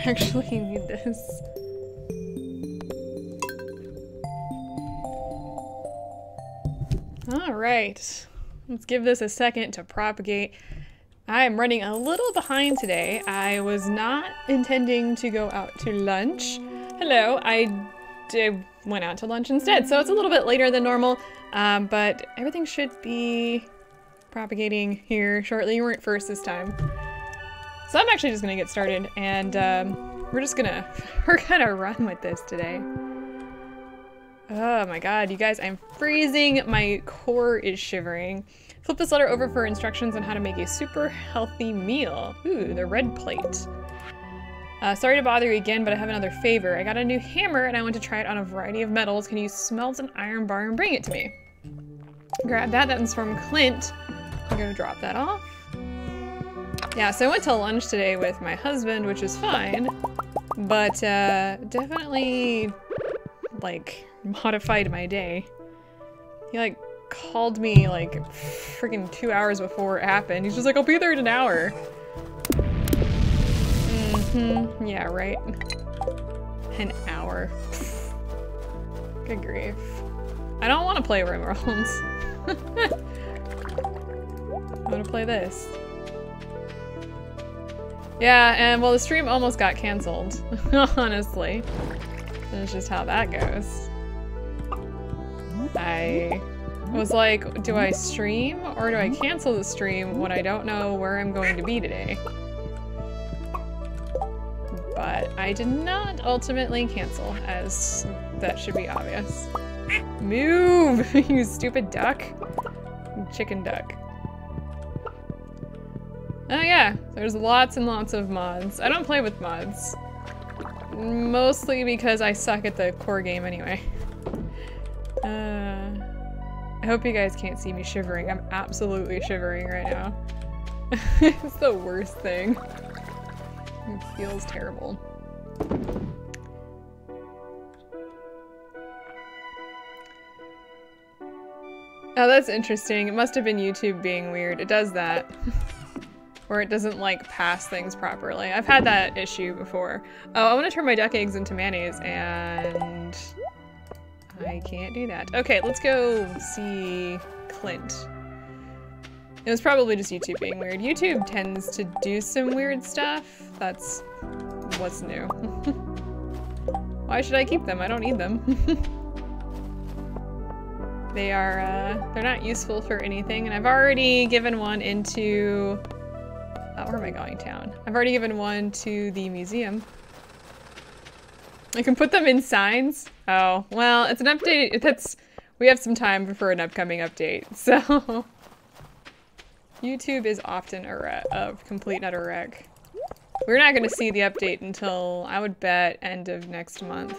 actually need this. Alright. Let's give this a second to propagate. I am running a little behind today. I was not intending to go out to lunch. Hello, I went out to lunch instead, so it's a little bit later than normal, but everything should be propagating here shortly. You weren't first this time. So I'm actually just gonna get started, and we're gonna run with this today. Oh my god, you guys, I'm freezing. My core is shivering. Flip this letter over for instructions on how to make a super healthy meal. Ooh, the red plate. Sorry to bother you again, but I have another favor. I got a new hammer and I want to try it on a variety of metals. Can you smelt an iron bar and bring it to me? Grab that. That one's from Clint. I'm gonna drop that off. Yeah, so I went to lunch today with my husband, which is fine, but definitely, like, modified my day. He, like, called me, like, freaking 2 hours before it happened. He's just like, I'll be there in an hour. Yeah, right. An hour. Good grief. I don't want to play Rimworlds. I want to play this. Yeah, and well, the stream almost got canceled, honestly. That's just how that goes. I was like, do I stream or do I cancel the stream when I don't know where I'm going to be today? But I did not ultimately cancel, as that should be obvious. Move, you stupid duck. Chicken duck. Oh yeah, there's lots and lots of mods. I don't play with mods. Mostly because I suck at the core game anyway. I hope you guys can't see me shivering. I'm absolutely shivering right now. It's the worst thing. It feels terrible. Oh, that's interesting. It must have been YouTube being weird. It does that. Or it doesn't, like, pass things properly. I've had that issue before. Oh, I want to turn my duck eggs into mayonnaise, and I can't do that. Okay, let's go see Clint. It was probably just YouTube being weird. YouTube tends to do some weird stuff. That's what's new. Why should I keep them? I don't need them. They are, they're not useful for anything, and I've already given one into... where am I going, town? I've already given one to the museum. I can put them in signs. Oh, well, it's an update. We have some time before an upcoming update, so... YouTube is often a complete and utter wreck. We're not going to see the update until, I would bet, end of next month.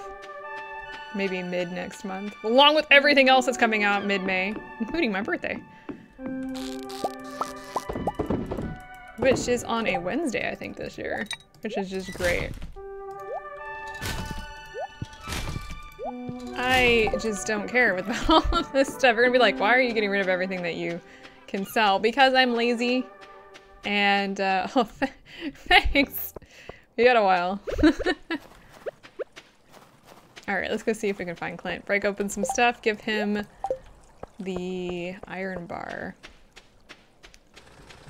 Maybe mid next month. Along with everything else that's coming out mid-May, including my birthday. Which is on a Wednesday, I think, this year. Which is just great. I just don't care with all of this stuff. We're gonna be like, why are you getting rid of everything that you can sell? Because I'm lazy. And, oh, thanks. We got a while. Alright, let's go see if we can find Clint. Break open some stuff, give him the iron bar.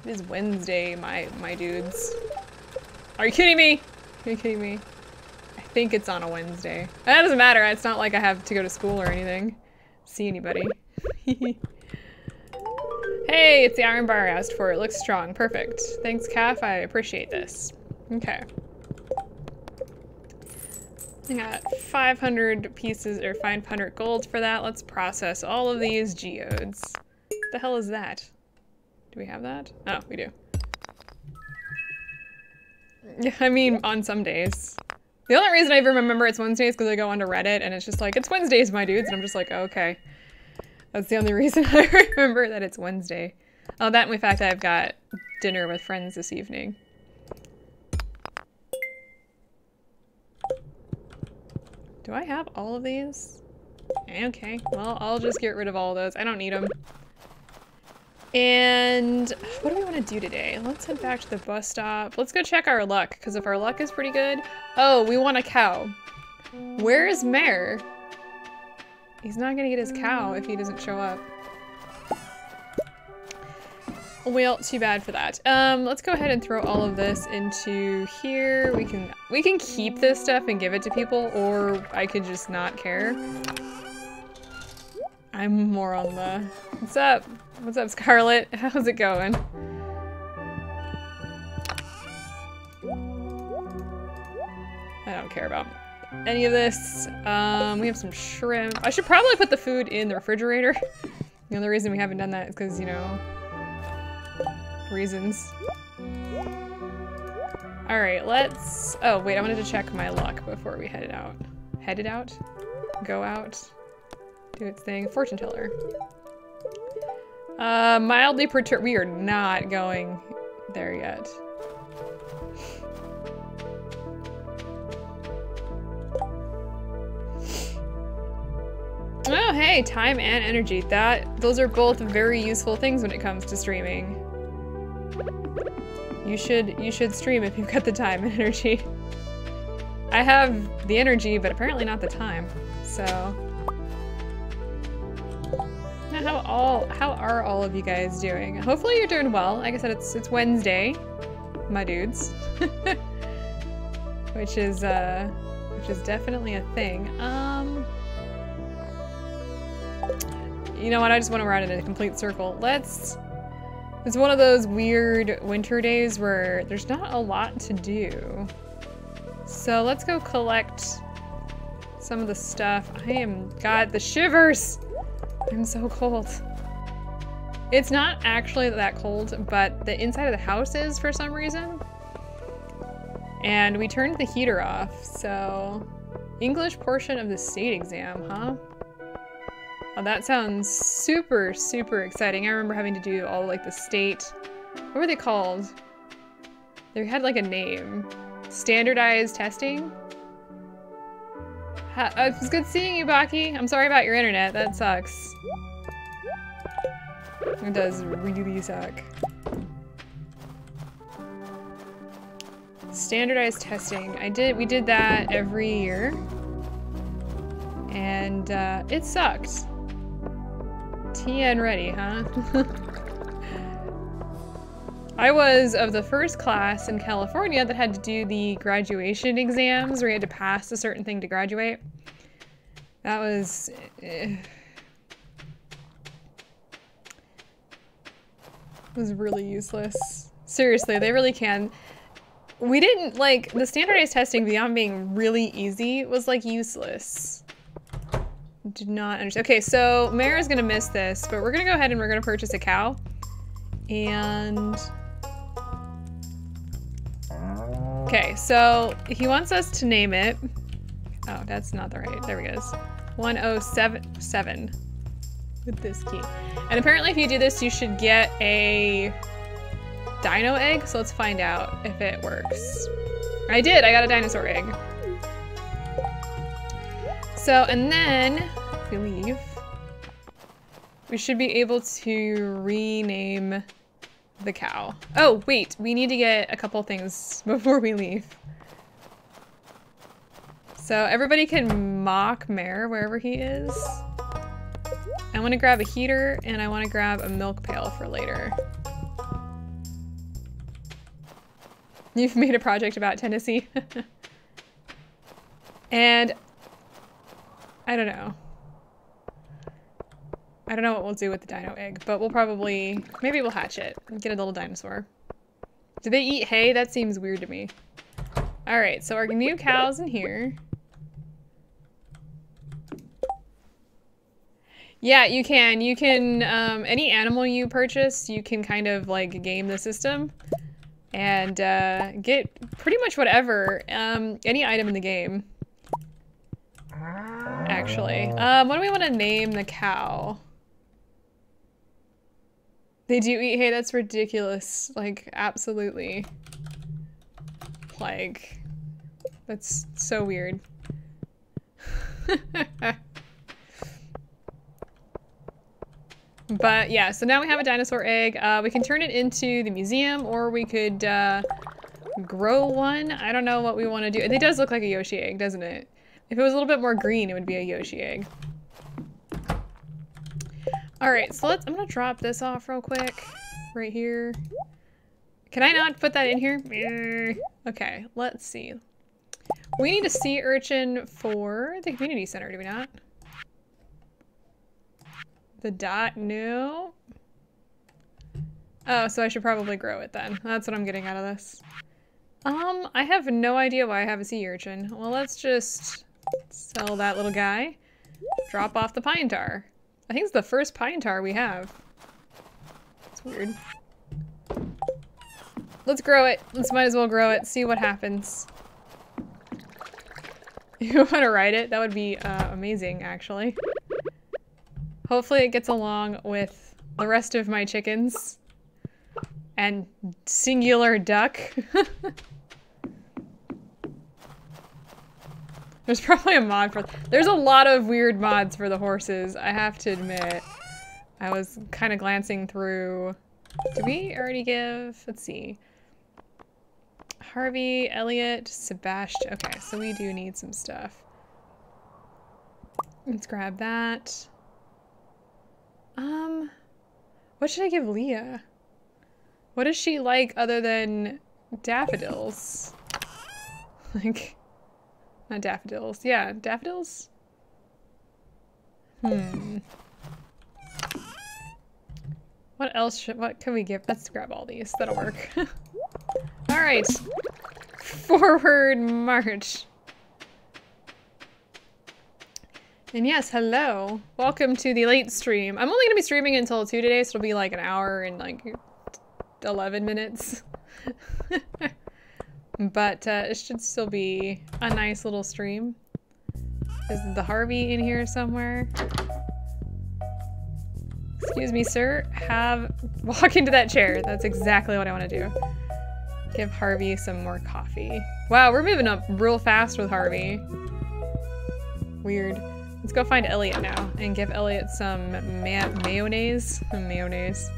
It is Wednesday, my dudes. Are you kidding me? Are you kidding me? I think it's on a Wednesday. That doesn't matter. It's not like I have to go to school or anything. See anybody. Hey, it's the iron bar I asked for. It looks strong. Perfect. Thanks, Kaff. I appreciate this. Okay. I got 500 pieces, or 500 gold for that. Let's process all of these geodes. What the hell is that? Do we have that? Oh, we do. Yeah, I mean, on some days. The only reason I even remember it's Wednesdays is because I go onto Reddit and it's just like, it's Wednesdays, my dudes, and I'm just like, oh, okay. That's the only reason I remember that it's Wednesday. Oh, that and the fact that I've got dinner with friends this evening. Do I have all of these? Okay, well, I'll just get rid of all of those. I don't need them. And what do we want to do today? Let's head back to the bus stop. Let's go check our luck, because if our luck is pretty good... Oh, we want a cow. Where is Mayor? He's not gonna get his cow if he doesn't show up. Well, too bad for that. Let's go ahead and throw all of this into here. We can keep this stuff and give it to people, or I could just not care. I'm more on the... What's up? What's up, Scarlett? How's it going? I don't care about any of this. We have some shrimp. I should probably put the food in the refrigerator. The only reason we haven't done that is because, you know, reasons. Alright, let's... Oh, wait, I wanted to check my luck before we headed out. Headed out? Go out? Do its thing. Fortune teller. Mildly perturbed. We are not going there yet. Oh, hey, time and energy. Those are both very useful things when it comes to streaming. You should stream if you've got the time and energy. I have the energy, but apparently not the time. So, how are all of you guys doing? Hopefully you're doing well. Like I said, it's Wednesday, my dudes, which is definitely a thing. You know what? I just want to run in a complete circle. It's one of those weird winter days where there's not a lot to do. So let's go collect some of the stuff. God, the shivers! I'm so cold. It's not actually that cold, but the inside of the house is for some reason. And we turned the heater off, so... English portion of the state exam, huh? Oh, that sounds super, super exciting. I remember having to do all like the state... What were they called? They had like a name. Standardized testing? It was good seeing you, Baki. I'm sorry about your internet. That sucks. It does really suck. Standardized testing. We did that every year. And it sucked. TN ready, huh? I was of the first class in California that had to do the graduation exams where you had to pass a certain thing to graduate. That was... It was really useless. Seriously, they really can. We didn't, like, the standardized testing beyond being really easy was, like, useless. Did not understand. Okay, so Mara's gonna miss this, but we're gonna go ahead and we're gonna purchase a cow. And... Okay, so he wants us to name it. Oh, that's not the right. There we go. 1077 with this key. And apparently if you do this, you should get a dino egg. So let's find out if it works. I did. I got a dinosaur egg. So, and then if we leave, we should be able to rename the cow. Oh, wait, we need to get a couple things before we leave. So everybody can mock Mare wherever he is. I want to grab a heater and I want to grab a milk pail for later. You've made a project about Tennessee. And I don't know. I don't know what we'll do with the dino egg, but we'll probably, maybe we'll hatch it and get a little dinosaur. Do they eat hay? That seems weird to me. All right, so our new cow's in here. Yeah, you can. You can, any animal you purchase, you can kind of like game the system and get pretty much whatever, any item in the game. Actually, what do we want to name the cow? They do eat hay? That's ridiculous. Like, absolutely. Like, that's so weird. But yeah, so now we have a dinosaur egg. We can turn it into the museum, or we could grow one. I don't know what we want to do. It does look like a Yoshi egg, doesn't it? If it was a little bit more green, it would be a Yoshi egg. All right, so I'm gonna drop this off real quick, right here. Can I not put that in here? Okay, let's see. We need a sea urchin for the community center, do we not? The dot, no. Oh, so I should probably grow it then. That's what I'm getting out of this. I have no idea why I have a sea urchin. Well, let's just sell that little guy. Drop off the pine tar. I think it's the first pine tar we have. It's weird. Let's grow it. Let's might as well grow it. See what happens. You want to ride it? That would be amazing, actually. Hopefully it gets along with the rest of my chickens. And singular duck. There's probably a mod for... There's a lot of weird mods for the horses, I have to admit. I was kind of glancing through... Did we already give... Let's see. Harvey, Elliot, Sebastian. Okay, so we do need some stuff. Let's grab that. What should I give Leah? What is she like other than daffodils? Like, not daffodils. Yeah, daffodils? What else what can we give? Let's grab all these. That'll work. All right. Forward march. And yes, hello. Welcome to the late stream. I'm only gonna be streaming until 2 today, so it'll be like an hour and like 11 minutes. But it should still be a nice little stream. Is the Harvey in here somewhere? Excuse me, sir. Walk into that chair. That's exactly what I want to do. Give Harvey some more coffee. Wow, we're moving up real fast with Harvey. Weird. Let's go find Elliot now and give Elliot some mayonnaise. Mayonnaise.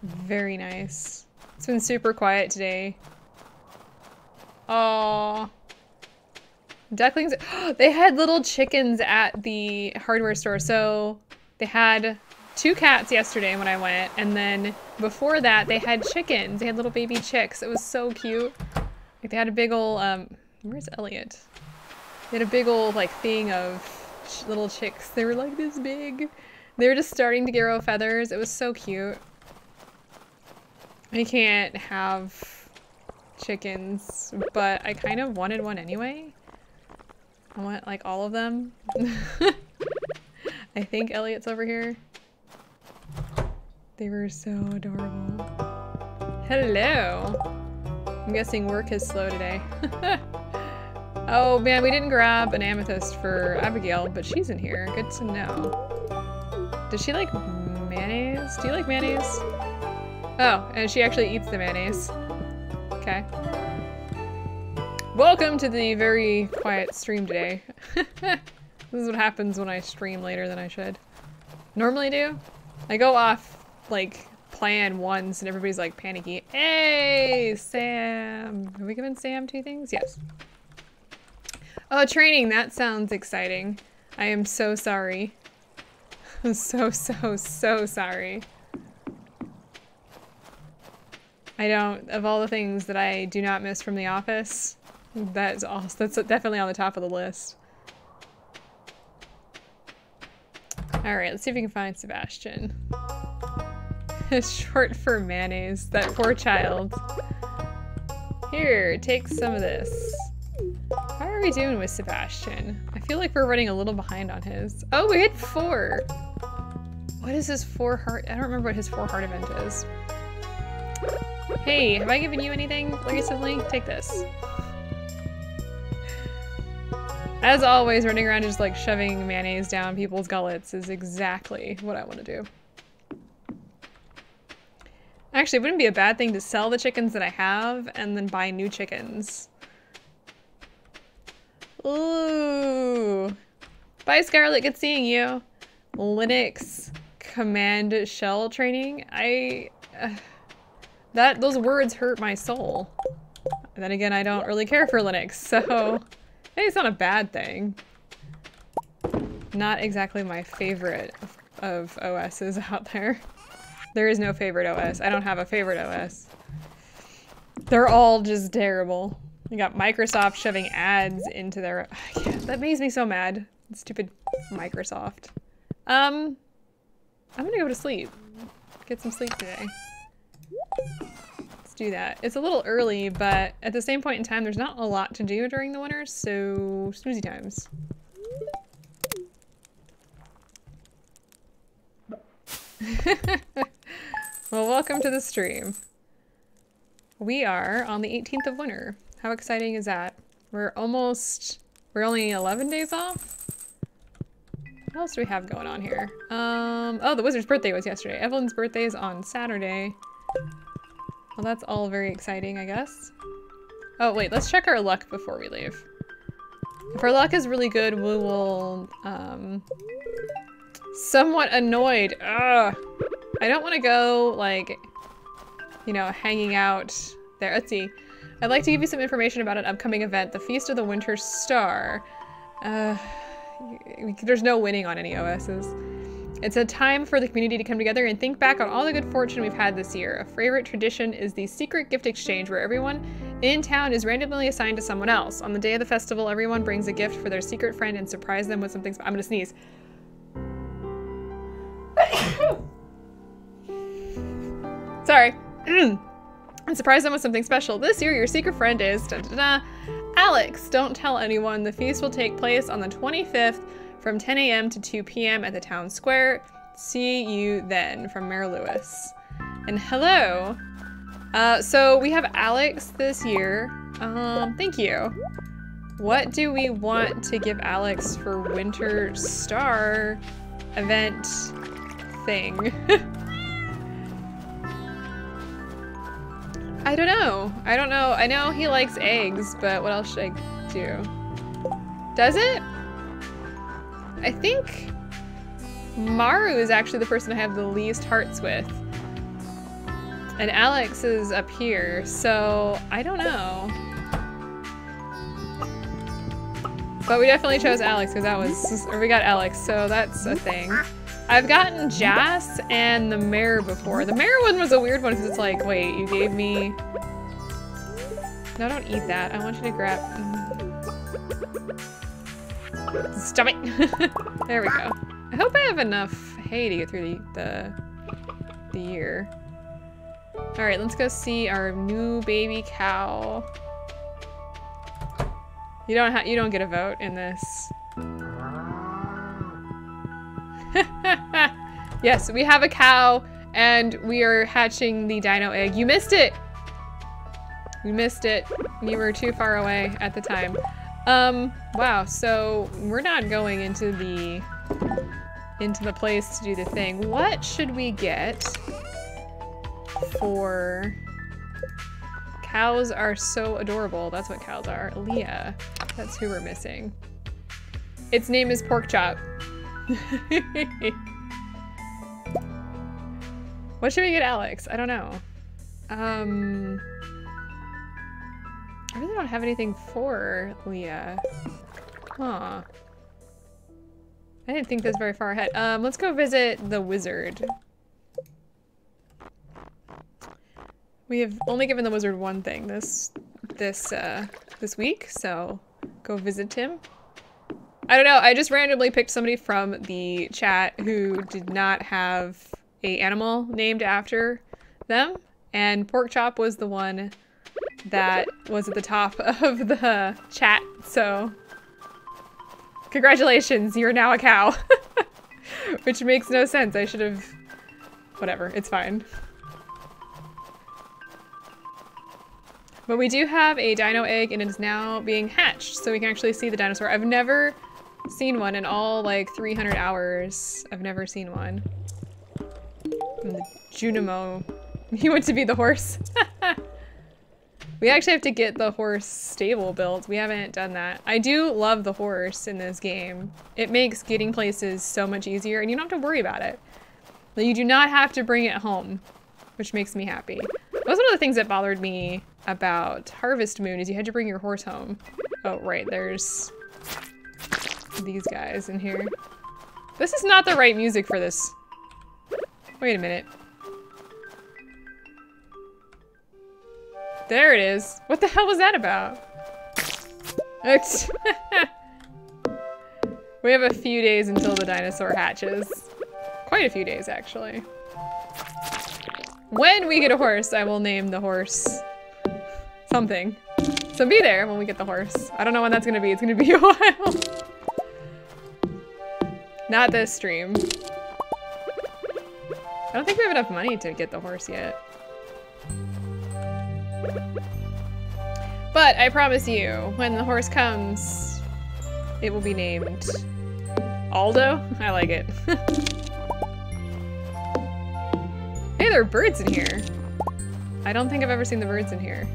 Very nice. It's been super quiet today. Oh, ducklings. They had little chickens at the hardware store. So they had 2 cats yesterday when I went, and then before that they had chickens. They had little baby chicks. It was so cute. Like they had a big ol' where's Elliot? They had a big old like thing of little chicks. They were like this big. They were just starting to grow feathers. It was so cute. I can't have chickens, but I kind of wanted one anyway. I want like all of them. I think Elliot's over here. They were so adorable. Hello. I'm guessing work is slow today. Oh man, we didn't grab an amethyst for Abigail, but she's in here. Good to know. Does she like mayonnaise? Do you like mayonnaise? Oh, and she actually eats the mayonnaise. Okay. Welcome to the very quiet stream today. This is what happens when I stream later than I should. Normally do. I go off, like, plan once and everybody's like panicky. Hey, Sam! Have we given Sam 2 things? Yes. Oh, training! That sounds exciting. I am so sorry. I'm so sorry. Of all the things that I do not miss from The Office, that's definitely on the top of the list. Alright, let's see if we can find Sebastian. It's short for mayonnaise, that poor child. Here, take some of this. How are we doing with Sebastian? I feel like we're running a little behind on his. Oh, we hit 4! What is his 4 heart? I don't remember what his 4 heart event is. Hey, have I given you anything recently? Take this. As always, running around just like shoving mayonnaise down people's gullets is exactly what I want to do. Actually, it wouldn't be a bad thing to sell the chickens that I have and then buy new chickens. Ooh. Bye, Scarlett. Good seeing you. Linux command shell training. Those words hurt my soul. And then again, I don't really care for Linux, so hey, it's not a bad thing. Not exactly my favorite of OSs out there. There is no favorite OS. I don't have a favorite OS. They're all just terrible. You got Microsoft shoving ads into their... Yeah, that makes me so mad. Stupid Microsoft. I'm gonna go to sleep. Get some sleep today. Let's do that. It's a little early, but at the same point in time, there's not a lot to do during the winter, so snoozy times. Well, welcome to the stream. We are on the 18th of winter. How exciting is that? We're only 11 days off? What else do we have going on here? Oh, the wizard's birthday was yesterday. Evelyn's birthday is on Saturday. Well, that's all very exciting, I guess. Oh, wait, let's check our luck before we leave. If our luck is really good, we will, somewhat annoyed. Ugh. I don't want to go, like, you know, hanging out there. Let's see. I'd like to give you some information about an upcoming event, the Feast of the Winter Star. There's no winning on any OSs. It's a time for the community to come together and think back on all the good fortune we've had this year. A favorite tradition is the secret gift exchange, where everyone in town is randomly assigned to someone else. On the day of the festival, everyone brings a gift for their secret friend and surprise them with something. I'm gonna sneeze. Sorry. And surprise them with something special. This year, your secret friend is Alex. Don't tell anyone. The feast will take place on the 25th from 10 a.m. to 2 p.m. at the town square. See you then, from Mayor Lewis. And hello. So we have Alex this year. Thank you. What do we want to give Alex for Winter Star event thing? I don't know. I know he likes eggs, but what else should I do? Does it? I think Maru is actually the person I have the least hearts with. And Alex is up here, so I don't know. But we definitely chose Alex because that was, or we got Alex, so that's a thing. I've gotten Jas and the Mare before. The Mare one was a weird one because it's like, wait, you gave me... No, don't eat that. I want you to grab... Stop it! There we go. I hope I have enough hay to get through the year. Alright, let's go see our new baby cow. You don't get a vote in this. Yes, we have a cow and we are hatching the dino egg. You missed it! You missed it. You were too far away at the time. Wow, so we're not going into the place to do the thing. What should we get for... Cows are so adorable. That's what cows are. Leah. That's who we're missing. Its name is Pork Chop. What should we get Alex? I don't know. I really don't have anything for Leah. Huh. I didn't think this very far ahead. Let's go visit the wizard. We have only given the wizard one thing this week, so go visit him. I don't know, I just randomly picked somebody from the chat who did not have an animal named after them, and Pork Chop was the one that was at the top of the chat, so congratulations, you're now a cow. Which makes no sense, I should have... Whatever, it's fine. But we do have a dino egg and it is now being hatched, so we can actually see the dinosaur. I've never seen one in all like 300 hours. I've never seen one. And the Junimo, he went to be the horse. We actually have to get the horse stable built. We haven't done that. I do love the horse in this game. It makes getting places so much easier and you don't have to worry about it. Like, you do not have to bring it home, which makes me happy. That was one of the things that bothered me about Harvest Moon is you had to bring your horse home. Oh, right, there's these guys in here. This is not the right music for this. Wait a minute. There it is. What the hell was that about? We have a few days until the dinosaur hatches. Quite a few days, actually. When we get a horse, I will name the horse something. So be there when we get the horse. I don't know when that's gonna be. It's gonna be a while. Not this stream. I don't think we have enough money to get the horse yet. But I promise you, when the horse comes, it will be named Aldo. I like it. Hey, there are birds in here. I don't think I've ever seen the birds in here.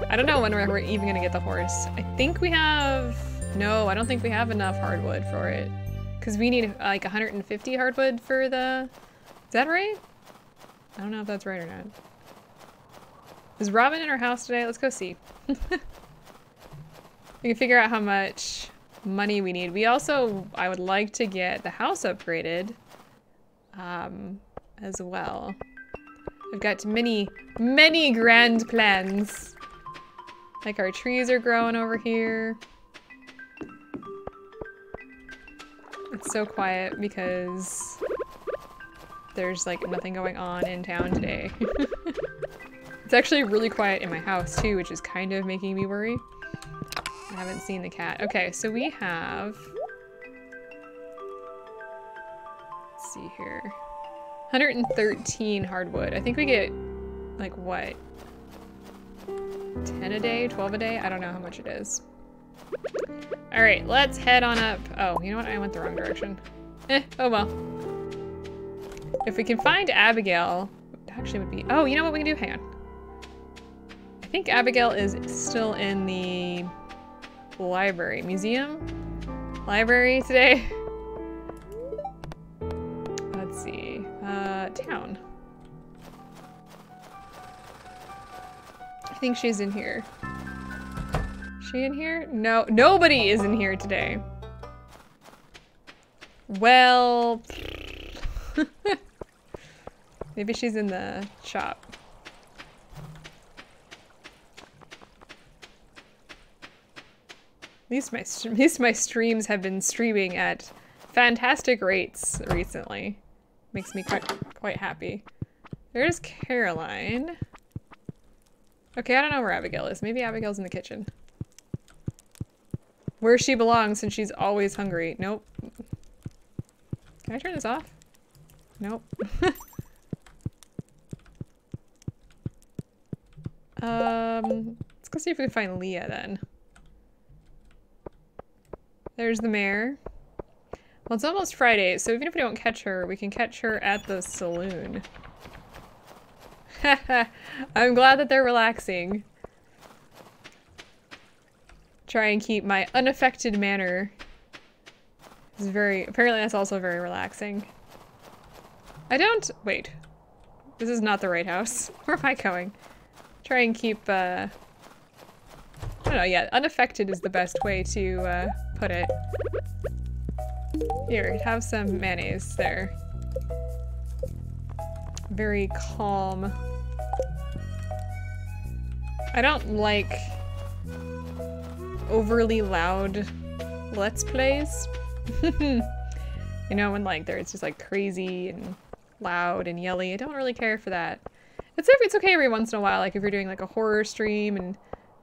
I don't know when we're even gonna get the horse. I think we have... No, I don't think we have enough hardwood for it. Because we need like 150 hardwood for the... Is that right? I don't know if that's right or not. Is Robin in her house today? Let's go see. We can figure out how much money we need. We also, I would like to get the house upgraded as well. I've got many, many grand plans. Like our trees are growing over here. It's so quiet because there's like nothing going on in town today. It's actually really quiet in my house too, which is kind of making me worry. I haven't seen the cat. Okay, so we have... Let's see here. 113 hardwood. I think we get, like, what? 10 a day? 12 a day? I don't know how much it is. Alright, let's head on up. Oh, you know what? I went the wrong direction. Oh well. If we can find Abigail... Actually, it would be... Oh, you know what we can do? Hang on. I think Abigail is still in the library. Museum? Library today? Let's see. Town. I think she's in here. Is she in here? No, nobody is in here today. Well... Maybe she's in the shop. At least my streams have been streaming at fantastic rates recently. Makes me quite happy. There's Caroline. Okay, I don't know where Abigail is. Maybe Abigail's in the kitchen. Where she belongs since she's always hungry. Nope. Can I turn this off? Nope. Let's go see if we can find Leah then. There's the mayor. Well, it's almost Friday, so even if we don't catch her, we can catch her at the saloon. I'm glad that they're relaxing. Try and keep my unaffected manner. It's apparently that's also very relaxing. Wait. This is not the right house. Where am I going? Try and keep, I don't know, yeah, unaffected is the best way to, put it. Here, have some mayonnaise there. Very calm. I don't like overly loud Let's Plays. You know, when like it's just like crazy and loud and yelly. I don't really care for that. It's okay every once in a while, like if you're doing like a horror stream and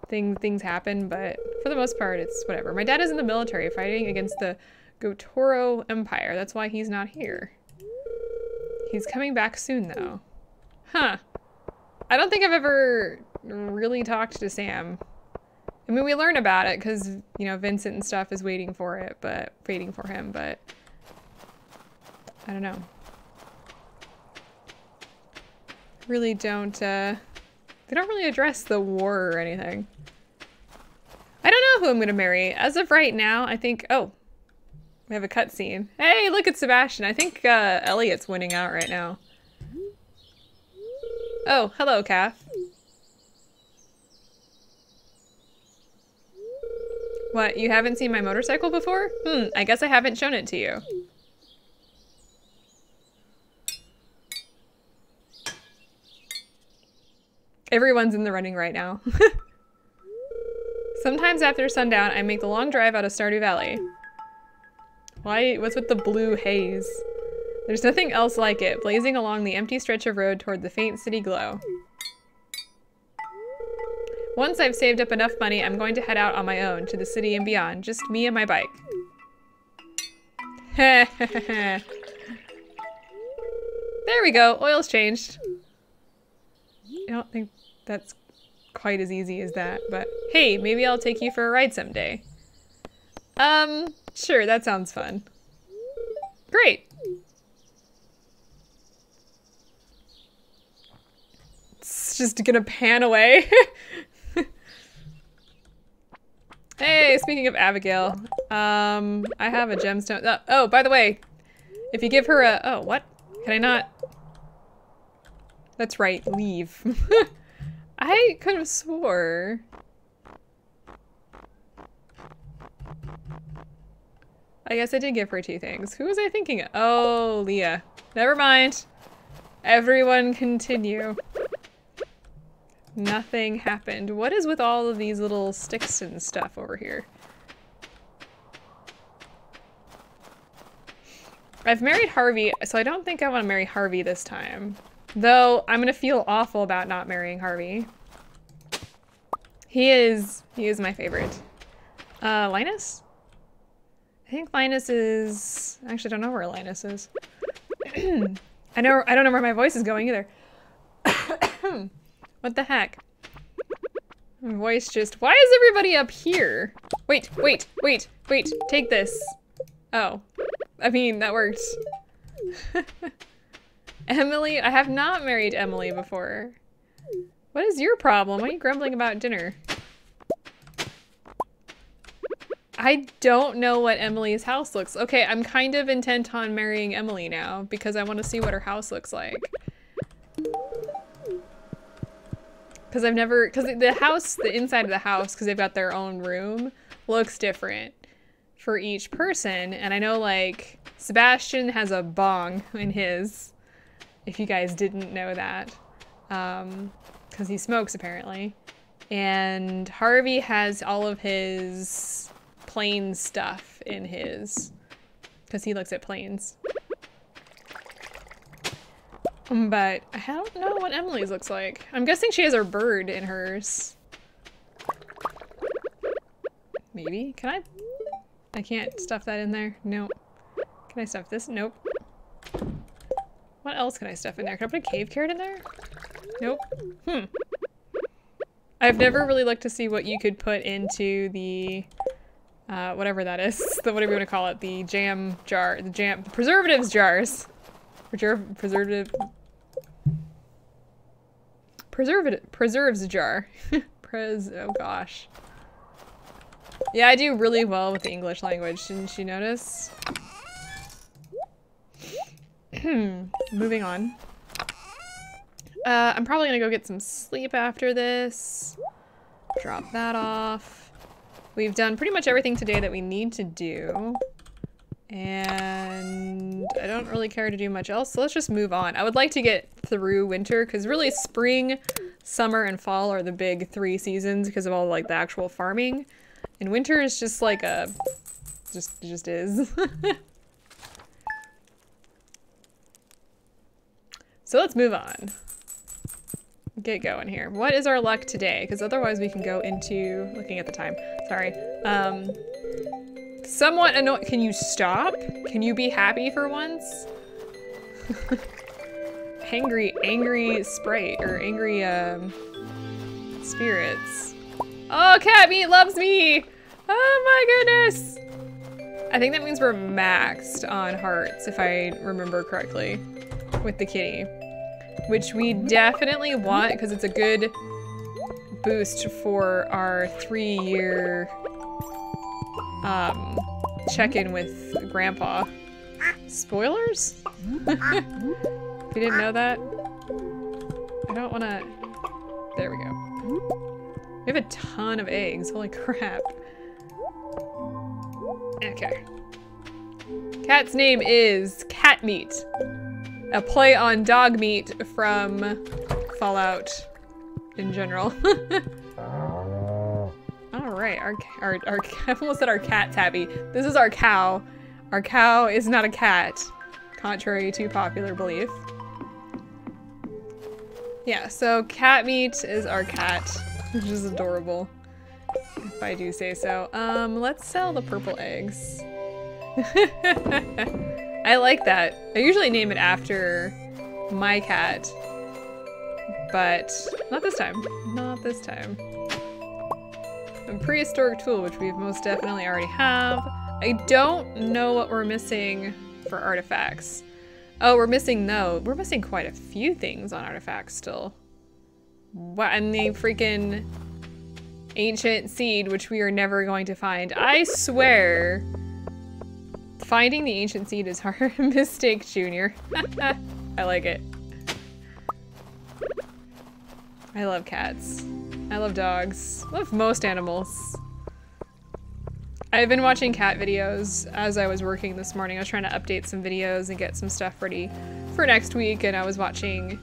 things happen, but for the most part, it's whatever. My dad is in the military fighting against the Gotoro Empire. That's why he's not here. He's coming back soon, though. Huh. I don't think I've ever really talked to Sam. I mean, we learn about it because, you know, Vincent and stuff is waiting for him, but I don't know. Really don't think They don't really address the war or anything. I don't know who I'm gonna marry. As of right now, I think, oh, we have a cutscene. Hey, look at Sebastian. I think Elliot's winning out right now. Oh, hello, Kaff. What, you haven't seen my motorcycle before? I guess I haven't shown it to you. Everyone's in the running right now. Sometimes after sundown, I make the long drive out of Stardew Valley. Why? What's with the blue haze? There's nothing else like it, blazing along the empty stretch of road toward the faint city glow. Once I've saved up enough money, I'm going to head out on my own to the city and beyond. Just me and my bike. There we go. Oil's changed. I don't think that's quite as easy as that, but hey, maybe I'll take you for a ride someday. Sure, that sounds fun. Great. It's just gonna pan away. Hey, speaking of Abigail, I have a gemstone. Oh, by the way, if you give her a, oh, what? Can I not? That's right, leave. I could have swore. I guess I did give her 2 things. Who was I thinking of? Oh, Leah. Never mind. Everyone continue. Nothing happened. What is with all of these little sticks and stuff over here? I've married Harvey, so I don't think I want to marry Harvey this time. Though, I'm gonna feel awful about not marrying Harvey. He is my favorite. Linus? I think Linus is... Actually, I don't know where Linus is. I don't know where my voice is going either. What the heck? My voice just... Why is everybody up here? Wait, take this. Oh. I mean, that worked. Emily? I have not married Emily before. What is your problem? Why are you grumbling about dinner? I don't know what Emily's house looks like. Okay, I'm kind of intent on marrying Emily now because I want to see what her house looks like. Because I've never, because the house, the inside of the house, because they've got their own room, looks different for each person. And I know, like, Sebastian has a bong in his, if you guys didn't know that, because he smokes apparently. And Harvey has all of his plain stuff in his, because he looks at planes. But I don't know what Emily's looks like. I'm guessing she has her bird in hers. Maybe? Can I? I can't stuff that in there. Nope. Can I stuff this? Nope. What else can I stuff in there? Can I put a cave carrot in there? Nope. I've never really looked to see what you could put into the, whatever that is. The, whatever you want to call it. The jam jar. The preservatives jars. Preserves jar. Oh gosh. Yeah, I do really well with the English language, didn't you notice? Moving on. I'm probably gonna go get some sleep after this. Drop that off. We've done pretty much everything today that we need to do. And I don't really care to do much else, so let's just move on. I would like to get through winter, because really spring, summer, and fall are the big 3 seasons because of all like the actual farming. And winter is just like a... it just is. So let's move on. Get going here. What is our luck today? Because otherwise we can go into... looking at the time. Sorry. Somewhat annoying. Can you stop? Can you be happy for once? angry sprite or angry spirits. Oh, cat meat loves me! Oh my goodness! I think that means we're maxed on hearts, if I remember correctly, with the kitty, which we definitely want because it's a good boost for our 3-year check-in with Grandpa. Spoilers? If you didn't know that? I don't wanna... There we go. We have a ton of eggs, holy crap. Okay. Cat's name is Cat Meat. A play on dog meat from Fallout in general. Alright, our I almost said our cat, Tabby. This is our cow. Our cow is not a cat, contrary to popular belief. Yeah, so Cat Meat is our cat, which is adorable, if I do say so. Let's sell the purple eggs. I like that. I usually name it after my cat, but not this time. Not this time. A prehistoric tool, which we most definitely already have. I don't know what we're missing for artifacts. Oh, we're missing quite a few things on artifacts still. What, and the freaking ancient seed, which we are never going to find. I swear, finding the ancient seed is hard. Mistake, Junior. I like it. I love cats. I love dogs. I love most animals. I've been watching cat videos as I was working this morning. I was trying to update some videos and get some stuff ready for next week, and I was watching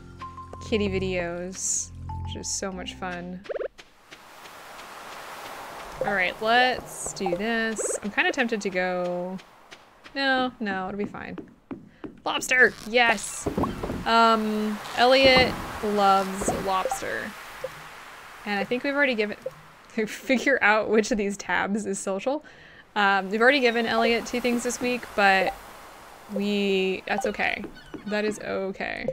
kitty videos, which is so much fun. All right, let's do this. I'm kind of tempted to go... No, it'll be fine. Lobster, yes! Elliot loves lobster. And I think we've already given... Figure out which of these tabs is social. We've already given Elliot 2 things this week, but that's okay. That is okay.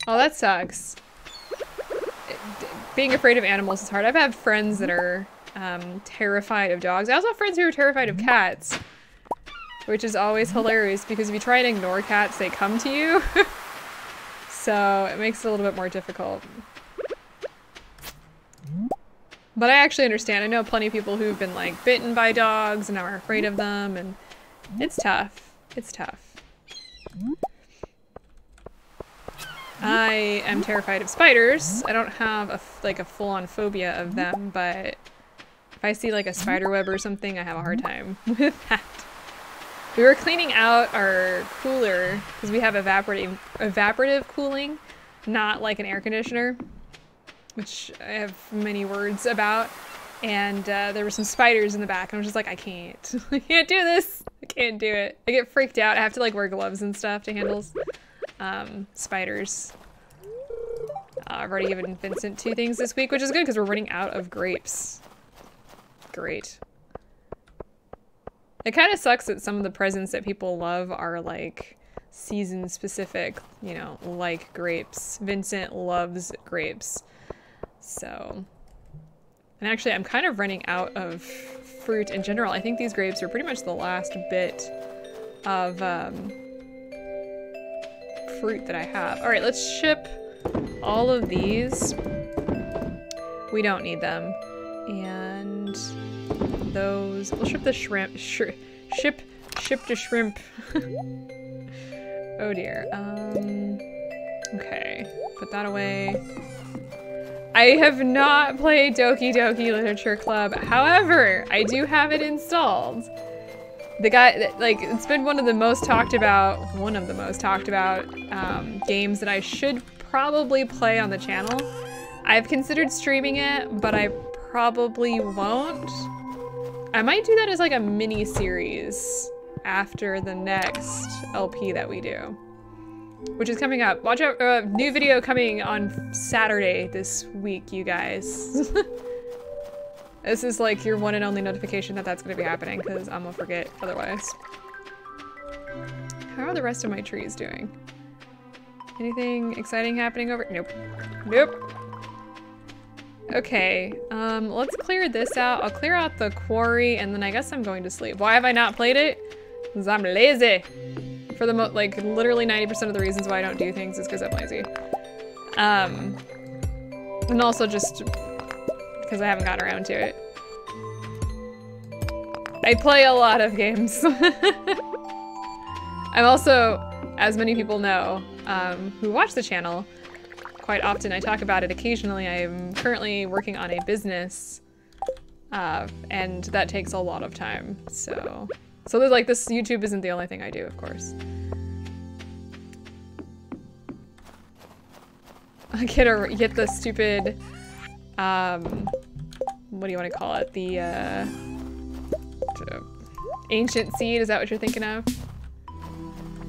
Oh, that sucks. Being afraid of animals is hard. I've had friends that are terrified of dogs. I also have friends who are terrified of cats, which is always hilarious because if you try and ignore cats, they come to you. So it makes it a little bit more difficult. But I actually understand. I know plenty of people who've been like bitten by dogs and are afraid of them, and it's tough. It's tough. I am terrified of spiders. I don't have a full-on phobia of them, but if I see like a spider web or something, I have a hard time with that. We were cleaning out our cooler because we have evaporative cooling, not like an air conditioner, which I have many words about, and there were some spiders in the back, and I was just like, I can't. I can't do this. I can't do it. I get freaked out. I have to like wear gloves and stuff to handle spiders. I've already given Vincent 2 things this week, which is good because we're running out of grapes. Great. It kind of sucks that some of the presents that people love are like season specific, you know, like grapes. Vincent loves grapes. So, and actually I'm kind of running out of fruit in general. I think these grapes are pretty much the last bit of fruit that I have. All right, let's ship all of these. We don't need them. And those, we'll ship the shrimp, ship the shrimp. Oh dear. Okay, put that away. I have not played Doki Doki Literature Club. However, I do have it installed. The guy, like, it's been one of the most talked about games that I should probably play on the channel. I've considered streaming it, but I probably won't. I might do that as like a mini series after the next LP that we do, which is coming up. Watch out, new video coming on Saturday this week, you guys. This is like your one and only notification that that's gonna be happening, because I'm gonna forget otherwise. How are the rest of my trees doing? Anything exciting happening over? Nope. Nope. Okay, let's clear this out. I'll clear out the quarry, and then I guess I'm going to sleep. Why have I not played it? Because I'm lazy. For the like, literally 90% of the reasons why I don't do things is because I'm lazy. And also just because I haven't gotten around to it. I play a lot of games. I'm also, as many people know, who watch the channel, quite often I talk about it occasionally. I'm currently working on a business, and that takes a lot of time. So there's like this, YouTube isn't the only thing I do, of course. I get the stupid, what do you want to call it? The, ancient seed, is that what you're thinking of?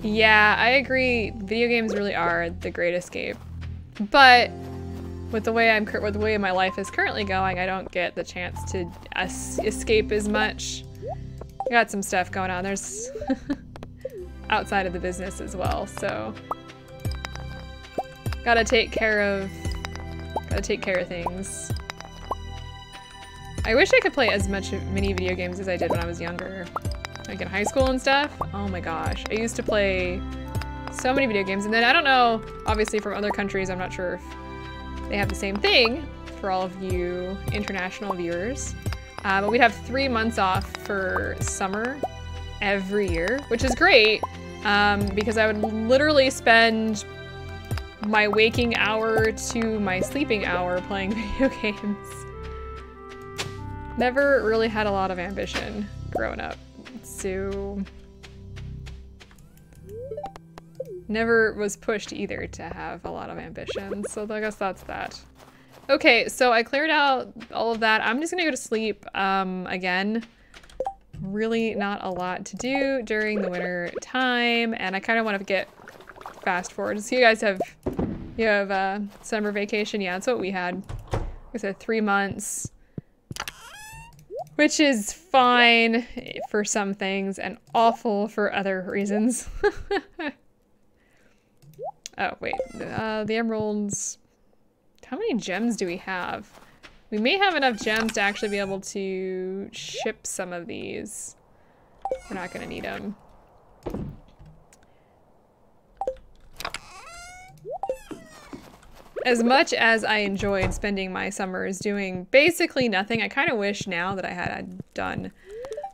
Yeah, I agree. Video games really are the great escape. But with the way with the way my life is currently going, I don't get the chance to escape as much. I got some stuff going on. There's outside of the business as well, so gotta take care of things. I wish I could play as many video games as I did when I was younger. Like in high school and stuff. Oh my gosh. I used to play so many video games. And then I don't know, obviously from other countries, I'm not sure if they have the same thing for all of you international viewers. But we'd have 3 months off for summer every year, which is great because I would literally spend my waking hour to my sleeping hour playing video games. Never really had a lot of ambition growing up, so never was pushed either to have a lot of ambition, so I guess that's that. Okay, so I cleared out all of that. I'm just gonna go to sleep again. Really not a lot to do during the winter time, and I kind of want to get fast forward. So you guys have summer vacation. Yeah, that's what we had. We said 3 months. Which is fine for some things and awful for other reasons. Oh, wait. The emeralds. How many gems do we have? We may have enough gems to actually be able to ship some of these. We're not going to need them. As much as I enjoyed spending my summers doing basically nothing, I kind of wish now that I had done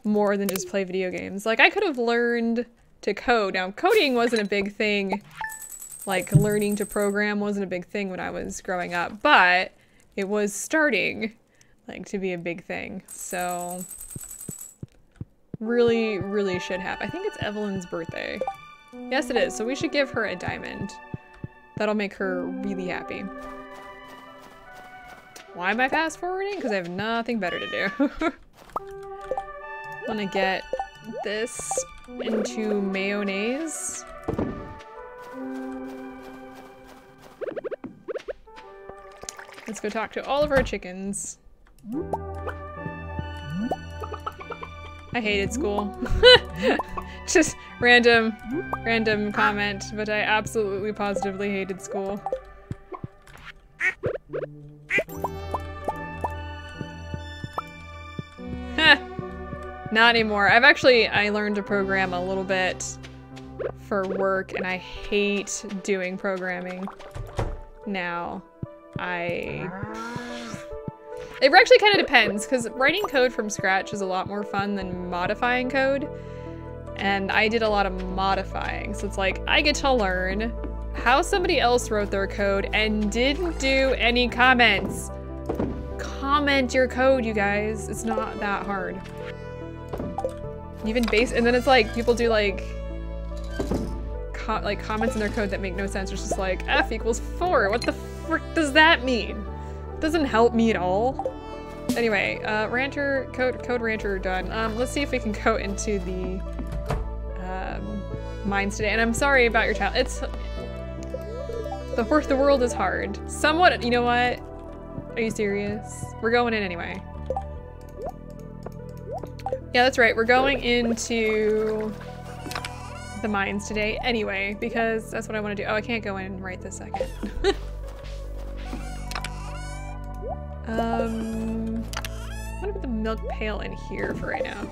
more than just play video games. Like, I could have learned to code. Now, coding wasn't a big thing. Like, learning to program wasn't a big thing when I was growing up, but it was starting, like, to be a big thing. So, really, really should have. I think it's Evelyn's birthday. Yes, it is. So we should give her a diamond. That'll make her really happy. Why am I fast forwarding? Because I have nothing better to do. I'm gonna get this into mayonnaise. Let's go talk to all of our chickens. I hated school. Just random comment, but I absolutely positively hated school. Not anymore. I learned to program a little bit for work, and I hate doing programming now. It actually kind of depends, because writing code from scratch is a lot more fun than modifying code. And I did a lot of modifying, so it's like, I get to learn how somebody else wrote their code and didn't do any comments. Comment your code, you guys. It's not that hard. Even and then it's like, people do like comments in their code that make no sense. It's just like, F equals 4. What the frick does that mean? It doesn't help me at all. Anyway, code ranter done. Let's see if we can go into the mines today. And I'm sorry about your child. It's the world is hard. Somewhat. You know what? Are you serious? We're going in anyway. Yeah, that's right. We're going into the mines today anyway, because that's what I want to do. Oh, I can't go in right this second. I'm gonna put the milk pail in here for right now.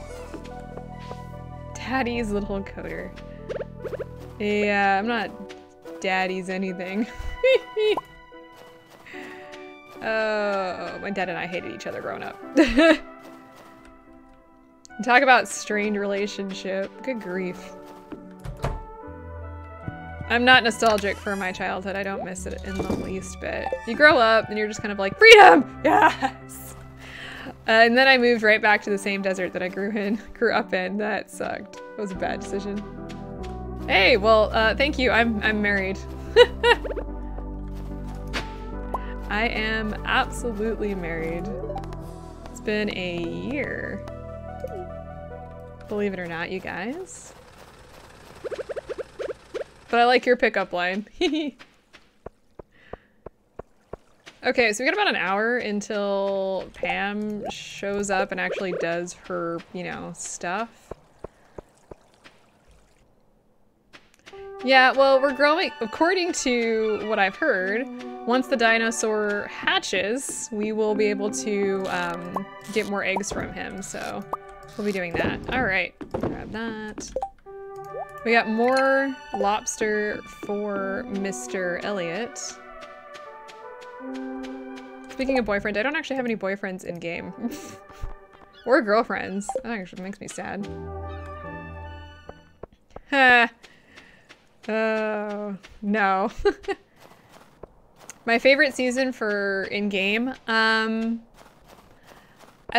Daddy's little coder. Yeah, I'm not daddy's anything. Oh, my dad and I hated each other growing up. Talk about strained relationship. Good grief. I'm not nostalgic for my childhood. I don't miss it in the least bit. You grow up and you're just kind of like, freedom! Yes! And then I moved right back to the same desert that I grew up in. That sucked. It was a bad decision. Hey, well, thank you. I'm married. I am absolutely married. It's been a year. Believe it or not, you guys. But I like your pickup line. Okay, so we got about an hour until Pam shows up and actually does her, you know, stuff. Yeah, well, we're growing, according to what I've heard, once the dinosaur hatches, we will be able to get more eggs from him, so we'll be doing that. All right, grab that. We got more lobster for Mr. Elliot. Speaking of boyfriend, I don't actually have any boyfriends in game. Or girlfriends. That actually makes me sad. Oh, no. My favorite season for in-game. I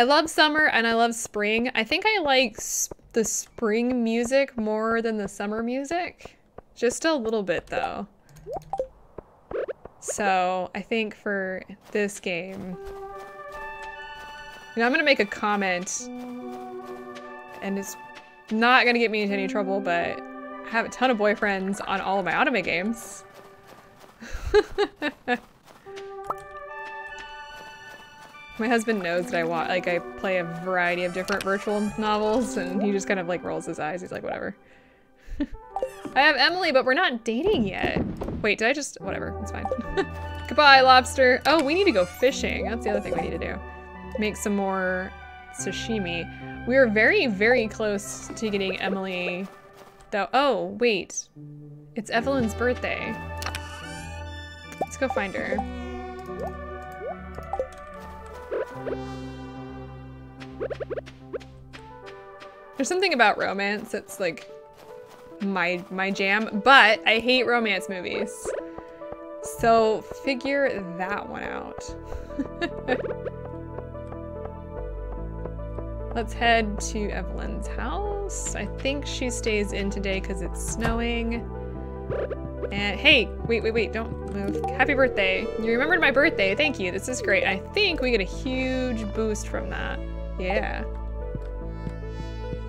love summer and I love spring. I think I like the spring music more than the summer music. Just a little bit though. So I think for this game, you know, I'm gonna make a comment and it's not gonna get me into any trouble, but I have a ton of boyfriends on all of my anime games. My husband knows that I play a variety of different virtual novels, and he just kind of like rolls his eyes. He's like, whatever. I have Emily, but we're not dating yet. Wait, did I just, whatever, it's fine. Goodbye, lobster. Oh, we need to go fishing. That's the other thing we need to do. Make some more sashimi. We are very, very close to getting Emily, though. Oh, wait. It's Evelyn's birthday. Let's go find her. There's something about romance that's like my jam, but I hate romance movies. So figure that one out. Let's head to Evelyn's house. I think she stays in today because it's snowing. And hey, wait, don't move. Happy birthday. You remembered my birthday. Thank you. This is great. I think we get a huge boost from that. Yeah.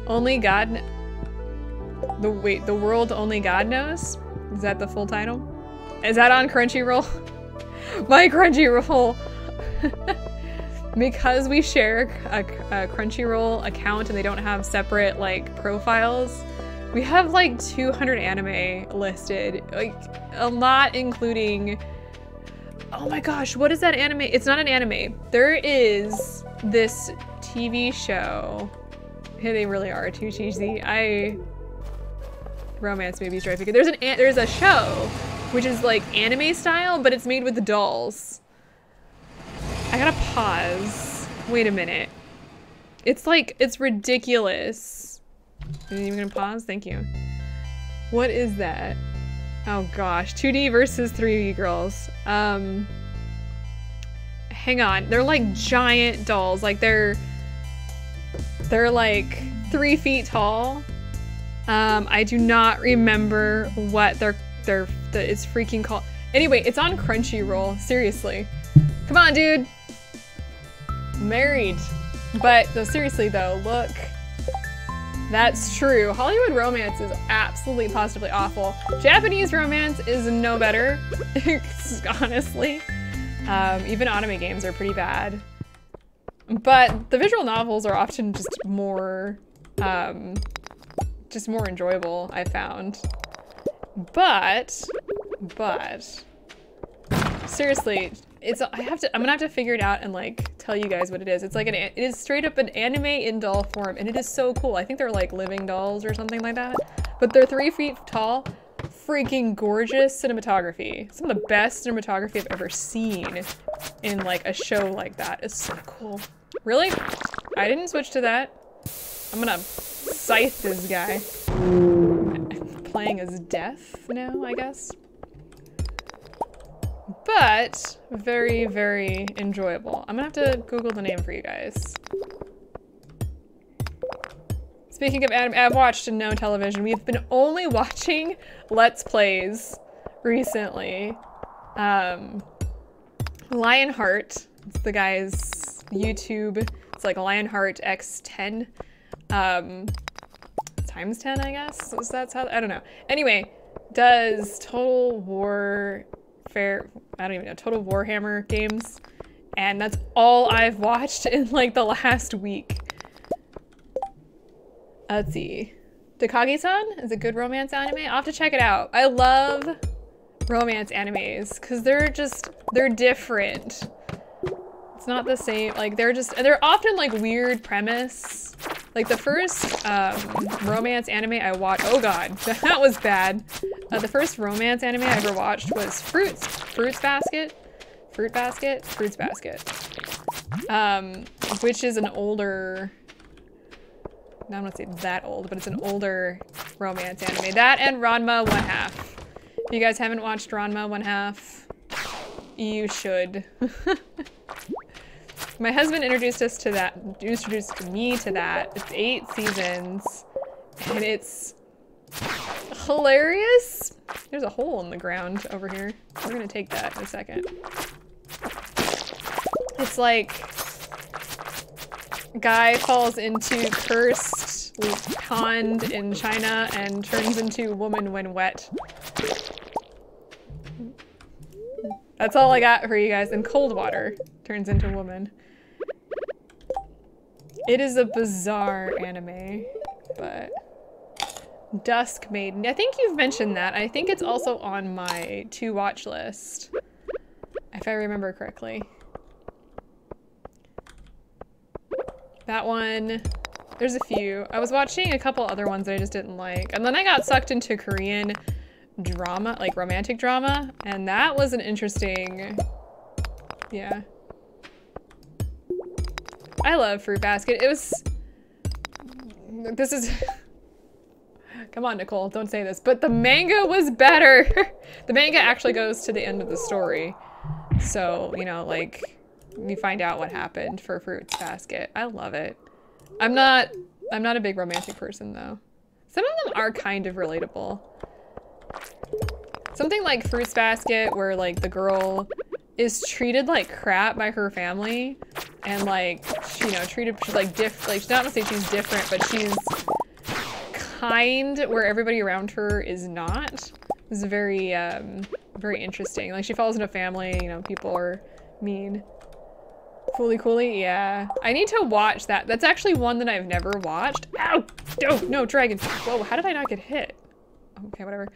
Only God... The world only God knows? Is that the full title? Is that on Crunchyroll? My Crunchyroll. Because we share a Crunchyroll account and they don't have separate like profiles, we have like 200 anime listed, like a lot including, oh my gosh, what is that anime? It's not an anime. There is this TV show. Hey, they really are too cheesy. Romance movies drive me crazy. There's a show which is like anime style, but it's made with the dolls. I gotta pause. Wait a minute. It's like, it's ridiculous. Are you gonna pause? Thank you. What is that? Oh gosh, 2D versus 3D girls. Hang on, they're like giant dolls. Like they're like 3 feet tall. I do not remember what it's freaking called. Anyway, it's on Crunchyroll, seriously. Come on, dude. Married. But no, seriously though, look. That's true. Hollywood romance is absolutely positively awful. Japanese romance is no better, honestly. Even anime games are pretty bad. But the visual novels are often just more enjoyable, I found. But seriously, I'm gonna have to figure it out and like tell you guys what it is. It's like it is straight up an anime in doll form, and it is so cool. I think they're like living dolls or something like that. But they're 3 feet tall. freaking gorgeous cinematography. Some of the best cinematography I've ever seen in like a show like that. It's so cool. Really? I didn't switch to that. I'm gonna scythe this guy. Playing as death now, I guess. But very, very enjoyable. I'm gonna have to Google the name for you guys. Speaking of anime, I've watched no television. We've been only watching Let's Plays recently. Lionheart, it's the guy's YouTube. It's like Lionheart X10. Times 10, I guess? So that's how, I don't know. Anyway, does Total Warfare, I don't even know, Total Warhammer games. And that's all I've watched in like the last week. Let's see. Takagi-san is a good romance anime. I'll have to check it out. I love romance animes because they're different. It's not the same, like they're often like weird premise. Like the first romance anime I watched, oh god, that was bad. The first romance anime I ever watched was Fruits Basket, which is an older, I don't want to say that old, but it's an older romance anime. That and Ranma 1/2. If you guys haven't watched Ranma 1/2, you should. My husband introduced me to that. It's 8 seasons, and it's hilarious. There's a hole in the ground over here. We're gonna take that in a second. It's like guy falls into cursed pond in China and turns into woman when wet. That's all I got for you guys. And cold water turns into woman. It is a bizarre anime, but Dusk Maiden. I think you've mentioned that. I think it's also on my to watch list, if I remember correctly. That one, there's a few. I was watching a couple other ones that I just didn't like. And then I got sucked into Korean drama, like romantic drama. And that was an interesting, yeah. I love Fruit Basket. It was, this is, come on Nicole, don't say this, but the manga was better. The manga actually goes to the end of the story. So, you know, like, you find out what happened for Fruits Basket. I love it. I'm not a big romantic person though. Some of them are kind of relatable. Something like Fruits Basket where like the girl is treated like crap by her family and like, you know, treated like like, not to say she's different, but she's kind where everybody around her is not. It's very, very interesting. Like she falls into a family, you know, people are mean. Fooly Cooly, yeah. I need to watch that. That's actually one that I've never watched. Ow! Oh, no, dragon. Whoa, how did I not get hit? Okay, whatever.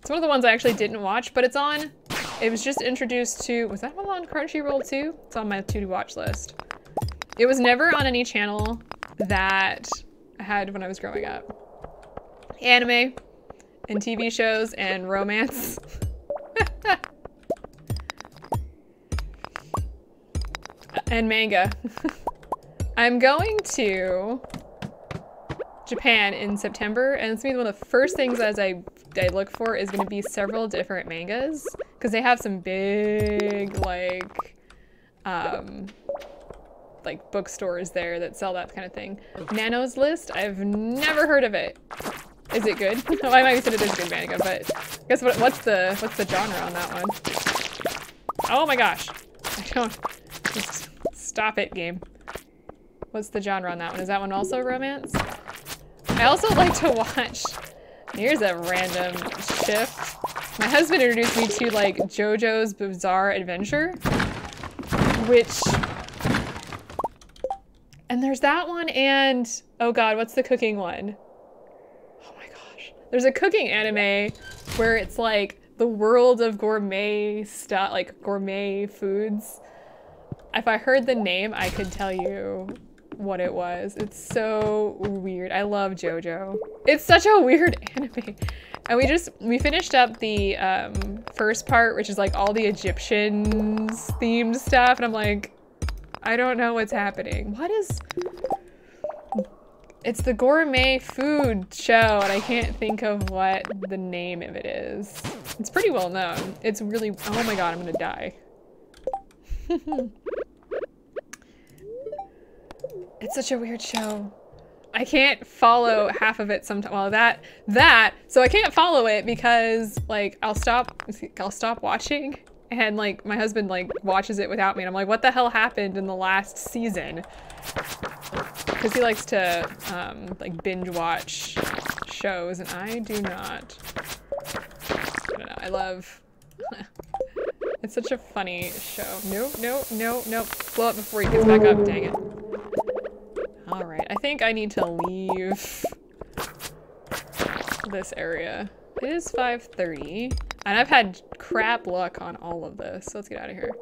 It's one of the ones I actually didn't watch, but it's on, it was just introduced to, was that one on Crunchyroll too? It's on my to watch list. It was never on any channel that I had when I was growing up. Anime and TV shows and romance. And manga. I'm going to Japan in September, and it's gonna be one of the first things as I look for is gonna be several different mangas, because they have some big like bookstores there that sell that kind of thing. Nano's List, I've never heard of it. Is it good? Oh, I might have said it is a good manga, but guess what? What's the genre on that one? Oh my gosh! I don't. Just stop it, game. What's the genre on that one? Is that one also romance? I also like to watch. Here's a random shift. My husband introduced me to like JoJo's Bizarre Adventure, which. And there's that one, and oh god, what's the cooking one? Oh my gosh. There's a cooking anime where it's like the world of gourmet stuff, like gourmet foods. If I heard the name, I could tell you what it was. It's so weird. I love JoJo. It's such a weird anime. And we finished up the first part, which is like all the Egyptians themed stuff. And I'm like, I don't know what's happening. It's the gourmet food show, and I can't think of what the name of it is. It's pretty well known. It's really, oh my god, I'm gonna die. It's such a weird show. I can't follow half of it sometimes. Well, so I can't follow it because like I'll stop watching, and like my husband like watches it without me, and I'm like, what the hell happened in the last season? Because he likes to like binge watch shows, and I do not. I don't know. I love. It's such a funny show. Nope, nope, nope, nope. Blow up before he gets back up. Dang it. All right. I think I need to leave this area. It is 5:30, and I've had crap luck on all of this. So let's get out of here.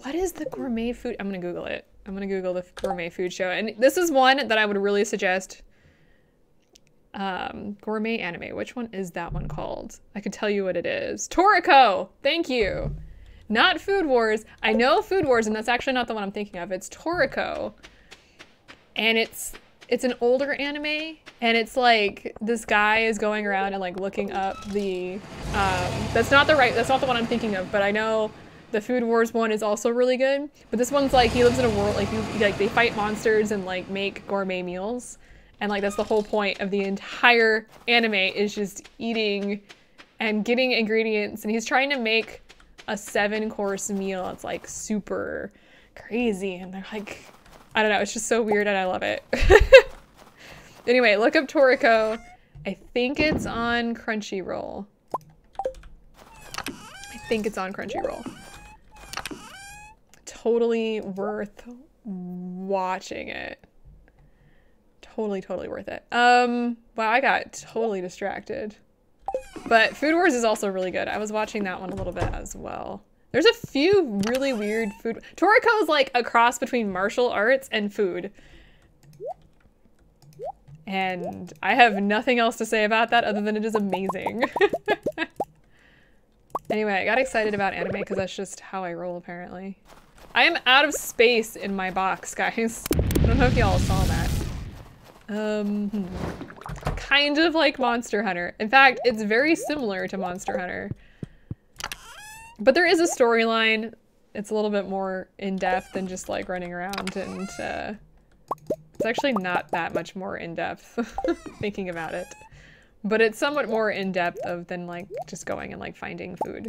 What is the gourmet food? I'm gonna Google it. I'm gonna Google the gourmet food show. And this is one that I would really suggest. Gourmet anime. Which one is that one called? I could tell you what it is. Toriko! Thank you. Not Food Wars. I know Food Wars, and that's actually not the one I'm thinking of. It's Toriko. And it's an older anime, and it's like this guy is going around and like looking up the that's not the one I'm thinking of, but I know the Food Wars one is also really good. But this one's like he lives in a world like they fight monsters and like make gourmet meals, and like that's the whole point of the entire anime is just eating and getting ingredients, and he's trying to make a 7-course meal. It's like super crazy, and they're like, I don't know, it's just so weird and I love it. Anyway, look up Toriko. I think it's on Crunchyroll. Totally worth watching it. Totally worth it. Wow, I got totally distracted. But Food Wars is also really good. I was watching that one a little bit as well. There's a few really weird food. Toriko is like a cross between martial arts and food. And I have nothing else to say about that other than it is amazing. Anyway, I got excited about anime because that's just how I roll apparently. I am out of space in my box, guys. I don't know if y'all saw that. Kind of like Monster Hunter. In fact, it's very similar to Monster Hunter. But there is a storyline. It's a little bit more in-depth than just like running around, and it's actually not that much more in-depth thinking about it. But it's somewhat more in-depth than like just going and like finding food.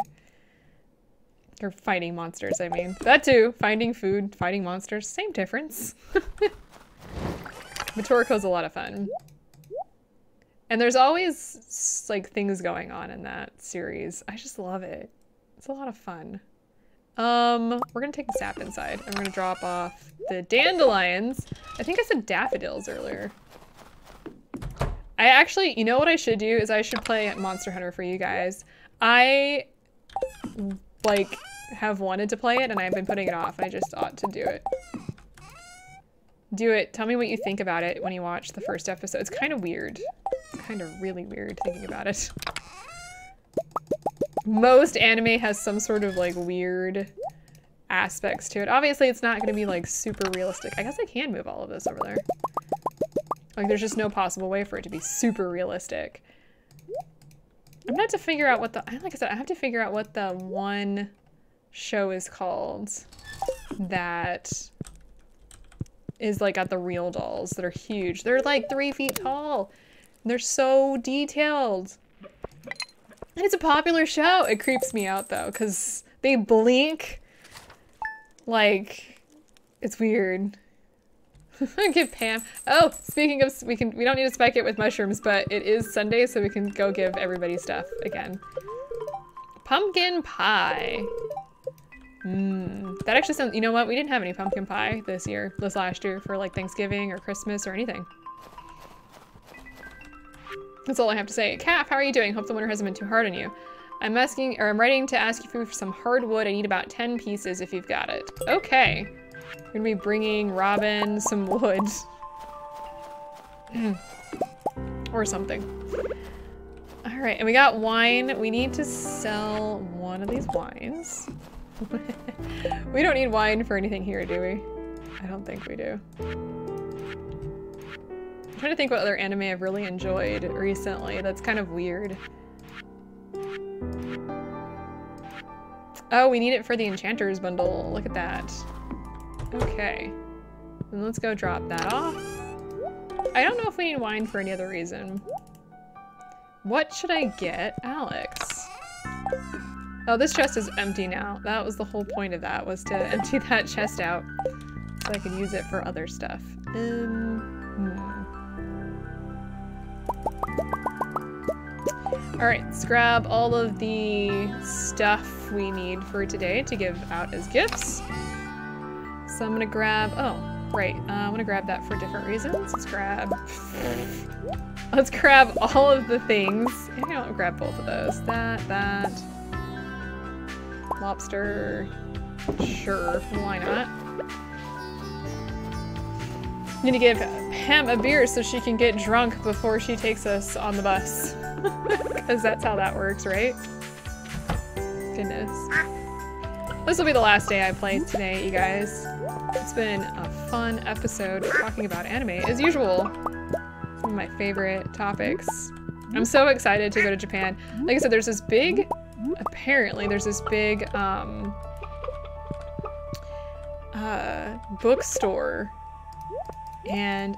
Or fighting monsters, I mean. That too. Finding food, fighting monsters, same difference. But Toriko's a lot of fun. And there's always like things going on in that series. I just love it. It's a lot of fun. We're gonna take the sap inside and we're gonna drop off the dandelions. I think I said daffodils earlier. I actually, you know what I should do is I should play Monster Hunter for you guys. I like have wanted to play it and I've been putting it off, and I just ought to do it. Do it. Tell me what you think about it when you watch the first episode. It's kind of weird. It's kind of really weird thinking about it. Most anime has some sort of like weird aspects to it. Obviously it's not going to be like super realistic. I guess I can move all of this over there. Like there's just no possible way for it to be super realistic. I'm gonna have to figure out what the, like I said, I have to figure out what the one show is called that is like got the real dolls that are huge. They're like 3 feet tall. They're so detailed. And it's a popular show. It creeps me out though, because they blink. Like, it's weird. Give Pam. Oh, speaking of, we don't need to spike it with mushrooms, but it is Sunday, so we can go give everybody stuff again. Pumpkin pie. That actually sounds, you know what? We didn't have any pumpkin pie this last year for like Thanksgiving or Christmas or anything. That's all I have to say. Kaff, how are you doing? Hope the winter hasn't been too hard on you. I'm writing to ask you for some hardwood. I need about 10 pieces if you've got it. Okay. We're gonna be bringing Robin some wood. Or something. All All right, and we got wine. We need to sell one of these wines. We don't need wine for anything here, do we? I don't think we do. I'm trying to think what other anime I've really enjoyed recently. That's kind of weird. Oh, we need it for the Enchanters bundle. Look at that. Okay. Then let's go drop that off. I don't know if we need wine for any other reason. What should I get Alex? Oh, this chest is empty now. That was the whole point of that, was to empty that chest out so I could use it for other stuff. Alright, let's grab all of the stuff we need for today to give out as gifts. So I'm gonna grab, oh, right, I'm gonna grab that for different reasons. Let's grab all of the things. Maybe I'll grab both of those. That. Lobster. Sure, why not? Need to give Pam a beer so she can get drunk before she takes us on the bus. Because that's how that works, right? Goodness. This will be the last day I play today, you guys. It's been a fun episode talking about anime, as usual. One of my favorite topics. I'm so excited to go to Japan. Like I said, there's this big, apparently there's this big bookstore, and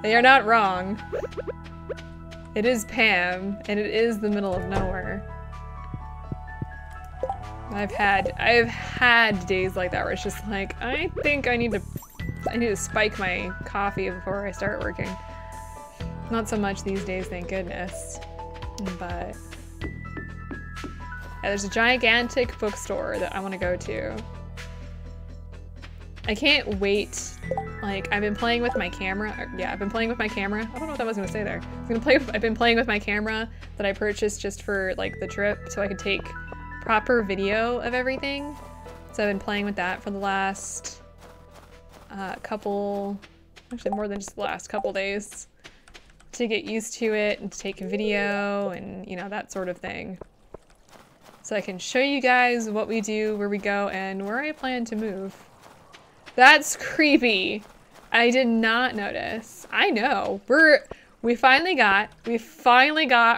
they are not wrong. It is Pam, and it is the middle of nowhere. I've had days like that where it's just like, I think I need to spike my coffee before I start working. Not so much these days, thank goodness. But yeah, there's a gigantic bookstore that I want to go to. I can't wait. Like, I've been playing with my camera. Yeah, I've been playing with my camera. I don't know what I was gonna say there. I've been playing with my camera that I purchased just for like the trip, so I could take proper video of everything. So I've been playing with that for the last actually more than just the last couple days, to get used to it and to take a video and, you know, that sort of thing. So I can show you guys what we do, where we go, and where I plan to move. That's creepy. I did not notice. I know. We finally got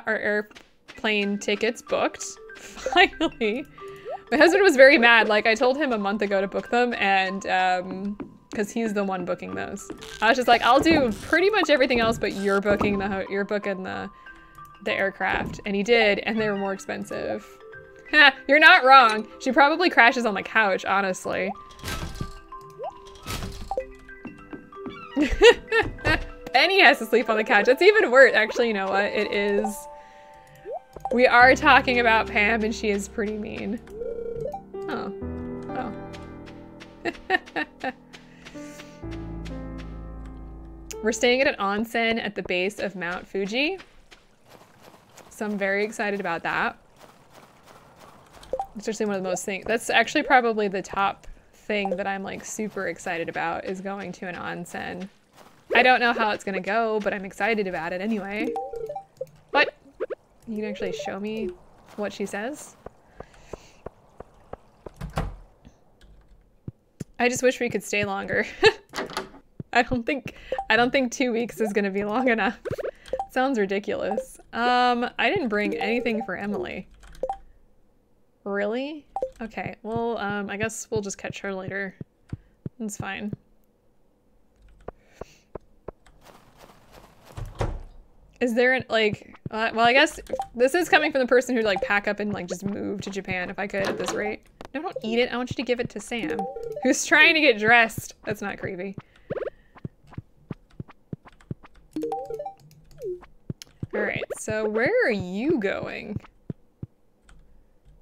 our airplane tickets booked. Finally. My husband was very mad. Like, I told him a month ago to book them, and because he's the one booking those. I was just like, I'll do pretty much everything else, but you're booking the aircraft. And he did, and they were more expensive. You're not wrong. She probably crashes on the couch, honestly. Penny has to sleep on the couch. That's even worse. Actually, you know what? It is. We are talking about Pam, and she is pretty mean. Oh. Oh. We're staying at an onsen at the base of Mount Fuji. So I'm very excited about that. It's actually one of the most things. That's actually probably the top thing that I'm like super excited about, is going to an onsen. I don't know how it's gonna go, but I'm excited about it anyway. What? You can actually show me what she says? I just wish we could stay longer. I don't think 2 weeks is gonna be long enough. Sounds ridiculous. I didn't bring anything for Emily. Really? Okay, well, I guess we'll just catch her later. That's fine. Is there like, well, I guess this is coming from the person who'd like pack up and like just move to Japan if I could at this rate. No, don't eat it. I want you to give it to Sam, who's trying to get dressed. That's not creepy. All right, so where are you going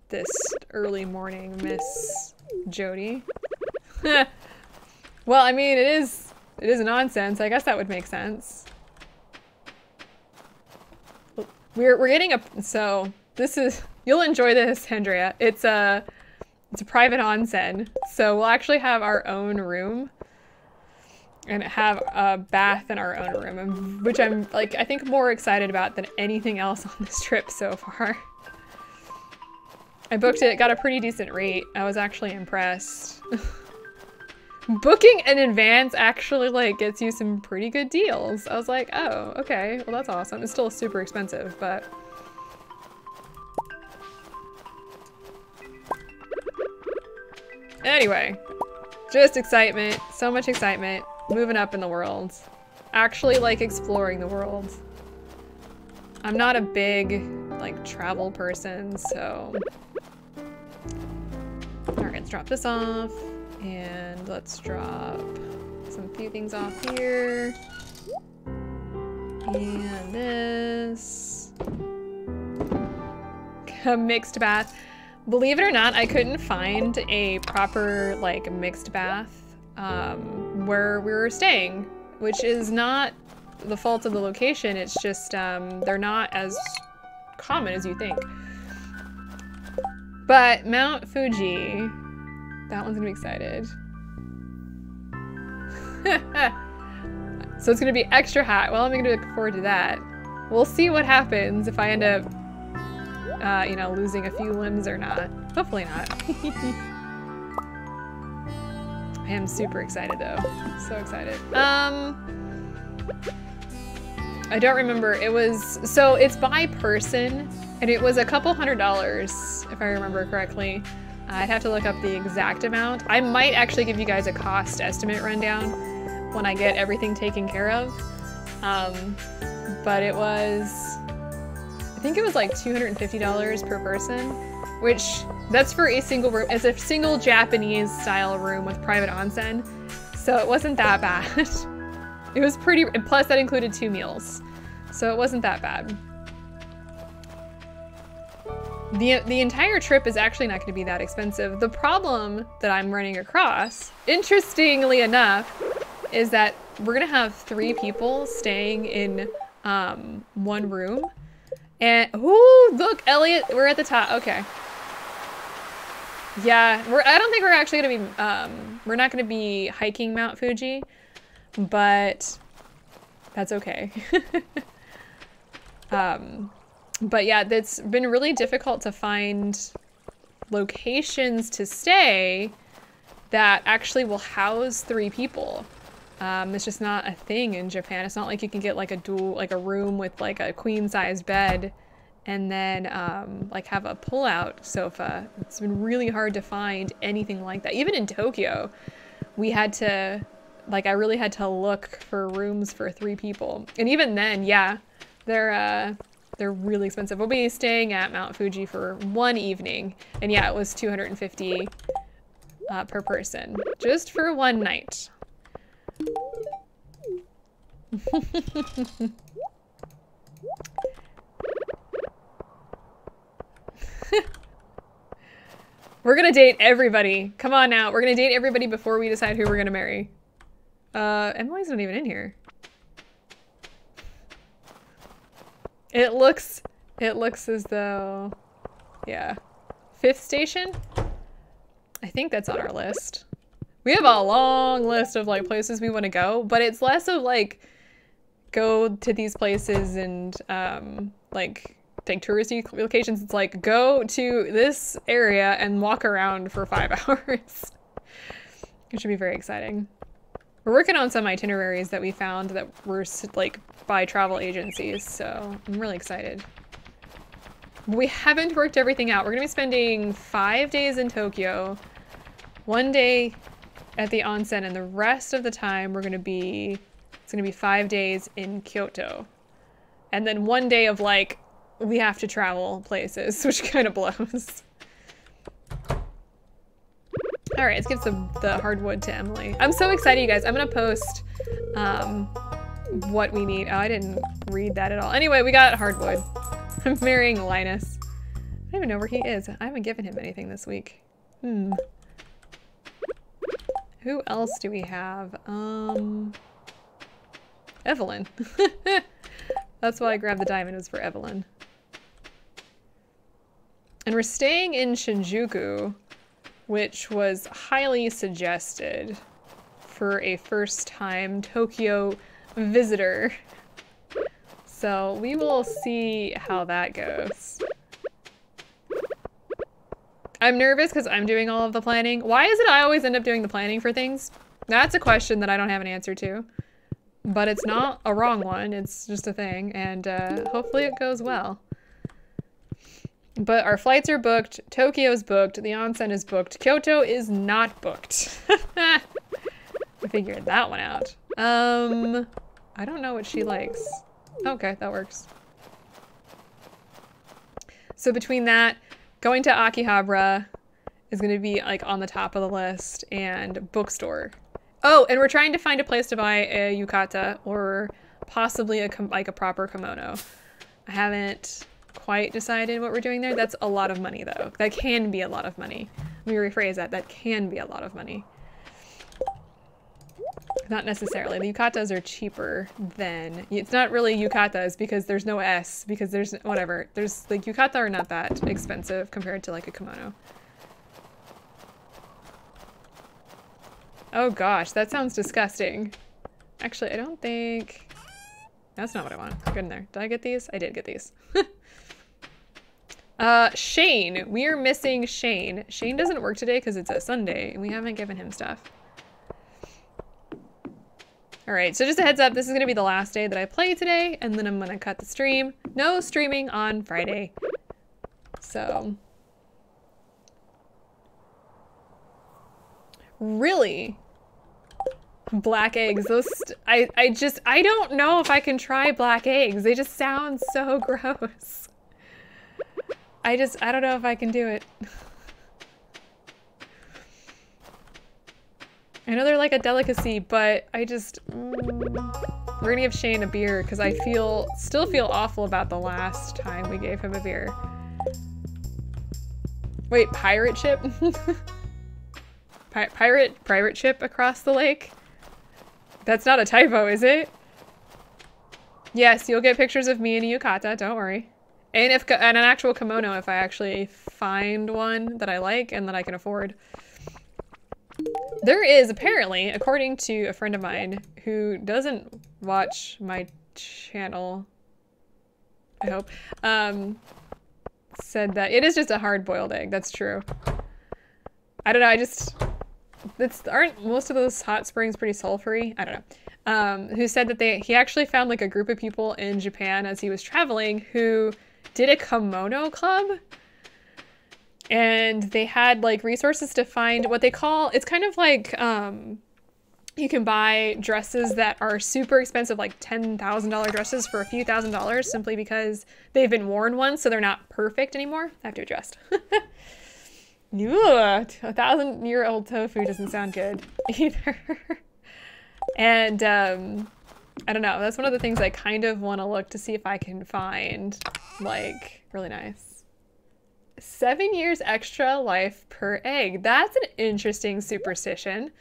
this early morning, Miss Jody? Well, I mean, it is a nonsense. I guess that would make sense. We're getting so this is, you'll enjoy this, Andrea. It's a private onsen, so we'll actually have our own room. and have a bath in our own room, which I'm like, I think more excited about than anything else on this trip so far. I booked it, got a pretty decent rate. I was actually impressed. Booking in advance actually like gets you some pretty good deals. I was like, oh, okay, well that's awesome. It's still super expensive, but. Anyway, just excitement, so much excitement, moving up in the world. Actually like exploring the world. I'm not a big like travel person, so. All right, let's drop this off. And let's drop some few things off here. And this. A mixed bath. Believe it or not, I couldn't find a proper like mixed bath where we were staying, which is not the fault of the location. It's just they're not as common as you think. But Mount Fuji. That one's gonna be excited. So it's gonna be extra hot. Well, I'm gonna look forward to that. We'll see what happens if I end up, you know, losing a few limbs or not. Hopefully not. I am super excited though. So excited. I don't remember. It was, so it's by person and it was a couple $100 if I remember correctly. I'd have to look up the exact amount. I might actually give you guys a cost estimate rundown when I get everything taken care of. But it was, I think it was like $250 per person, which that's for a single room. It's a single Japanese style room with private onsen. So it wasn't that bad. It was pretty, plus that included 2 meals. So it wasn't that bad. The entire trip is actually not going to be that expensive. The problem that I'm running across, interestingly enough, is that we're going to have 3 people staying in one room. And, ooh, look, Elliot, we're at the top. Okay. Yeah, I don't think we're actually going to be, we're not going to be hiking Mount Fuji, but that's okay. But yeah, it's been really difficult to find locations to stay that actually will house 3 people. It's just not a thing in Japan. It's not like you can get like a room with like a queen-sized bed and then like have a pull-out sofa. It's been really hard to find anything like that. Even in Tokyo, we had to, like, I really had to look for rooms for 3 people. And even then, yeah, they're really expensive. We'll be staying at Mount Fuji for 1 evening. And yeah, it was $250 per person, just for 1 night. We're gonna date everybody. Come on now. We're gonna date everybody before we decide who we're gonna marry. Emily's not even in here. It looks as though, yeah. 5th station? I think that's on our list. We have a long list of like places we want to go, but it's less of like go to these places and like take touristy locations. It's like go to this area and walk around for 5 hours. It should be very exciting. We're working on some itineraries that we found that were like by travel agencies, so I'm really excited. We haven't worked everything out. We're gonna be spending 5 days in Tokyo, 1 day at the onsen, and the rest of the time it's gonna be 5 days in Kyoto. And then 1 day of like, we have to travel places, which kind of blows. All right, let's give the hardwood to Emily. I'm so excited, you guys. I'm gonna post what we need. Oh, I didn't read that at all. Anyway, we got hardwood. I'm marrying Linus. I don't even know where he is. I haven't given him anything this week. Who else do we have? Evelyn. That's why I grabbed the diamond, was for Evelyn. And we're staying in Shinjuku, which was highly suggested for a first-time Tokyo visitor. So we will see how that goes. I'm nervous because I'm doing all of the planning. Why is it I always end up doing the planning for things? That's a question that I don't have an answer to. But it's not a wrong one, it's just a thing, and hopefully it goes well. But our flights are booked, Tokyo's booked, the onsen is booked, Kyoto is not booked. I figured that one out. I don't know what she likes. Okay, that works. So between that, going to Akihabara is going to be like on the top of the list, and bookstore. Oh, and we're trying to find a place to buy a yukata or possibly a proper kimono. I haven't quite decided what we're doing there. That's a lot of money though. That can be a lot of money. Let me rephrase that. That can be a lot of money. Not necessarily. The yukatas are cheaper than... It's not really yukatas because there's no S, because there's... Whatever. There's... Like, yukata are not that expensive compared to, like, a kimono. Oh gosh, that sounds disgusting. Actually, I don't think... That's not what I want. Good in there. Did I get these? I did get these. Shane. We are missing Shane. Shane doesn't work today because it's a Sunday, and we haven't given him stuff. Alright, so just a heads up, this is going to be the last day that I play today, and then I'm going to cut the stream. No streaming on Friday. So... Really? Black eggs. Those... I don't know if I can try black eggs. They just sound so gross. I don't know if I can do it. I know they're like a delicacy, but I just... We're gonna give Shane a beer because I still feel awful about the last time we gave him a beer. Wait, pirate ship? Pirate ship across the lake? That's not a typo, is it? Yes, you'll get pictures of me in a yukata, don't worry. And an actual kimono if I actually find one that I like and that I can afford. There is, apparently, according to a friend of mine who doesn't watch my channel, I hope, said that it is just a hard-boiled egg. That's true. I don't know, aren't most of those hot springs pretty sulfury? I don't know. Who said that he actually found like a group of people in Japan as he was traveling who did a kimono club. And they had like resources to find what they call, it's kind of like, you can buy dresses that are super expensive, like $10,000 dresses for a few $1,000s simply because they've been worn once, so they're not perfect anymore. I have to adjust. Ugh, 1,000-year-old tofu doesn't sound good either. And, I don't know, that's one of the things I kind of want to look to see if I can find, like, really nice. 7 years extra life per egg. That's an interesting superstition.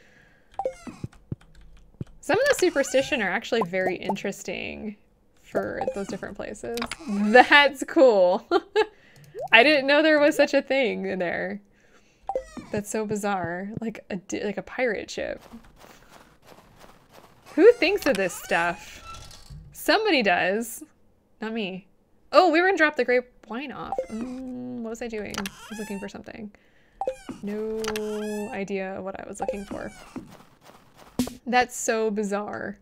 Some of the superstition are actually very interesting for those different places. That's cool. I didn't know there was such a thing in there. That's so bizarre. Like a pirate ship. Who thinks of this stuff? Somebody does. Not me. Oh, we were gonna drop the grape wine off. What was I doing? I was looking for something. No idea what I was looking for. That's so bizarre.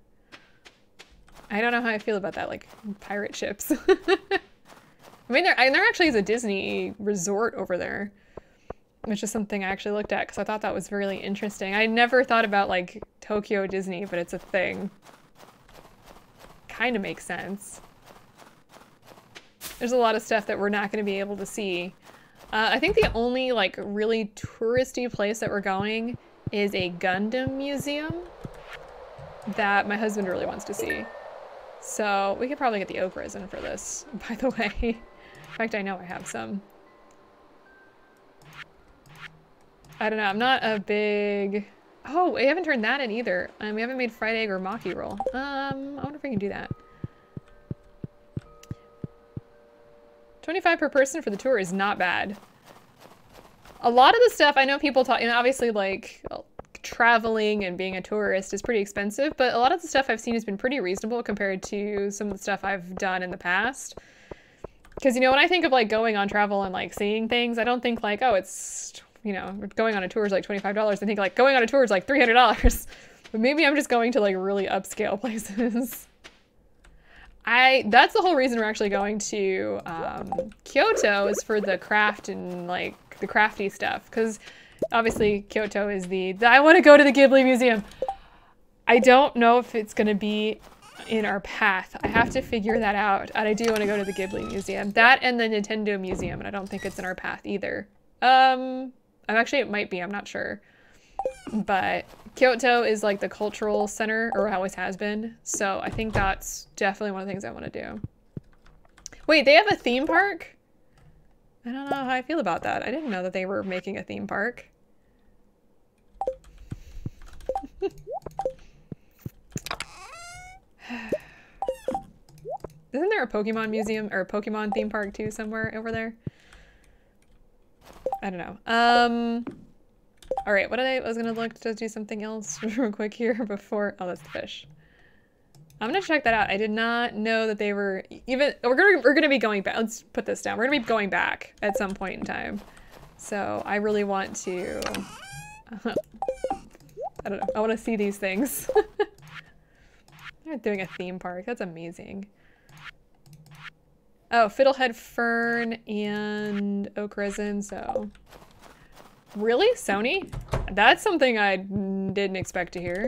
I don't know how I feel about that, like, pirate ships. I mean, there actually is a Disney resort over there, which is something I actually looked at because I thought that was really interesting. I never thought about, like, Tokyo Disney, but it's a thing. Kind of makes sense. There's a lot of stuff that we're not going to be able to see. I think the only, like, really touristy place that we're going is a Gundam museum that my husband really wants to see. So we could probably get the oak resin for this, by the way. In fact, I know I have some. I don't know, I'm not a big... Oh, we haven't turned that in either. We haven't made fried egg or maki roll. I wonder if we can do that. 25 per person for the tour is not bad. A lot of the stuff, I know people talk, you know, obviously like traveling and being a tourist is pretty expensive, but a lot of the stuff I've seen has been pretty reasonable compared to some of the stuff I've done in the past. Because, you know, when I think of like going on travel and like seeing things, I don't think like, oh, it's, you know, going on a tour is like $25. I think like going on a tour is like $300. But maybe I'm just going to like really upscale places. That's the whole reason we're actually going to Kyoto, is for the craft and like the crafty stuff. Because obviously Kyoto is I want to go to the Ghibli Museum. I don't know if it's going to be in our path. I have to figure that out. And I do want to go to the Ghibli Museum. That and the Nintendo Museum, and I don't think it's in our path either. Actually, it might be, I'm not sure. But Kyoto is like the cultural center, or always has been. So I think that's definitely one of the things I want to do. Wait, they have a theme park? I don't know how I feel about that. I didn't know that they were making a theme park. Isn't there a Pokemon museum or a Pokemon theme park too somewhere over there? I don't know. All right, I was gonna look to do something else real quick here before. Oh, that's the fish. I'm gonna check that out. I did not know that they were even. We're gonna be going back. Let's put this down. We're gonna be going back at some point in time. So I really want to. I don't know. I want to see these things. They're doing a theme park. That's amazing. Oh, Fiddlehead Fern and Oak Resin. So. Really? Sony? That's something I didn't expect to hear.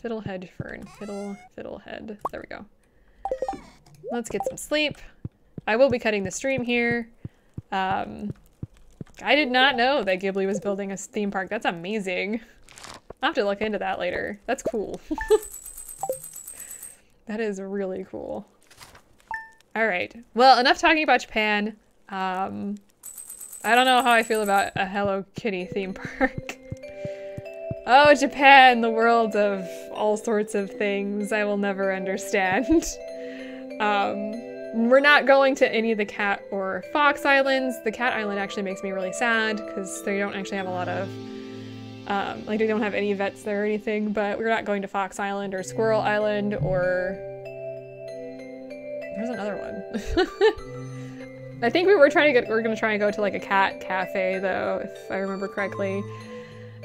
Fiddlehead Fern. Fiddlehead. There we go. Let's get some sleep. I will be cutting the stream here. I did not know that Ghibli was building a theme park. That's amazing. I'll have to look into that later. That's cool. That is really cool. All right. Well, enough talking about Japan. I don't know how I feel about a Hello Kitty theme park. Oh, Japan, the world of all sorts of things I will never understand. We're not going to any of the cat or fox islands. The cat island actually makes me really sad because they don't actually have a lot of, like they don't have any vets there or anything, but we're not going to Fox Island or Squirrel Island or... There's another one. I think we're gonna try and go to like a cat cafe though, if I remember correctly.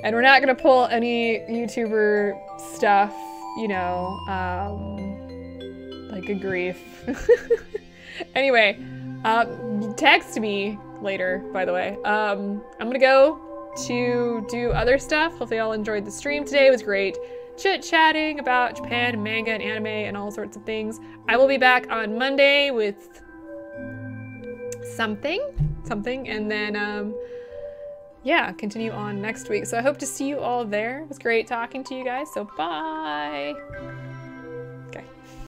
And we're not gonna pull any YouTuber stuff, you know, like a grief. Anyway, text me later, by the way. I'm gonna go to do other stuff. Hopefully y'all enjoyed the stream today. It was great chit-chatting about Japan and manga and anime and all sorts of things. I will be back on Monday with something, and then, yeah, continue on next week. So I hope to see you all there. It was great talking to you guys, so bye!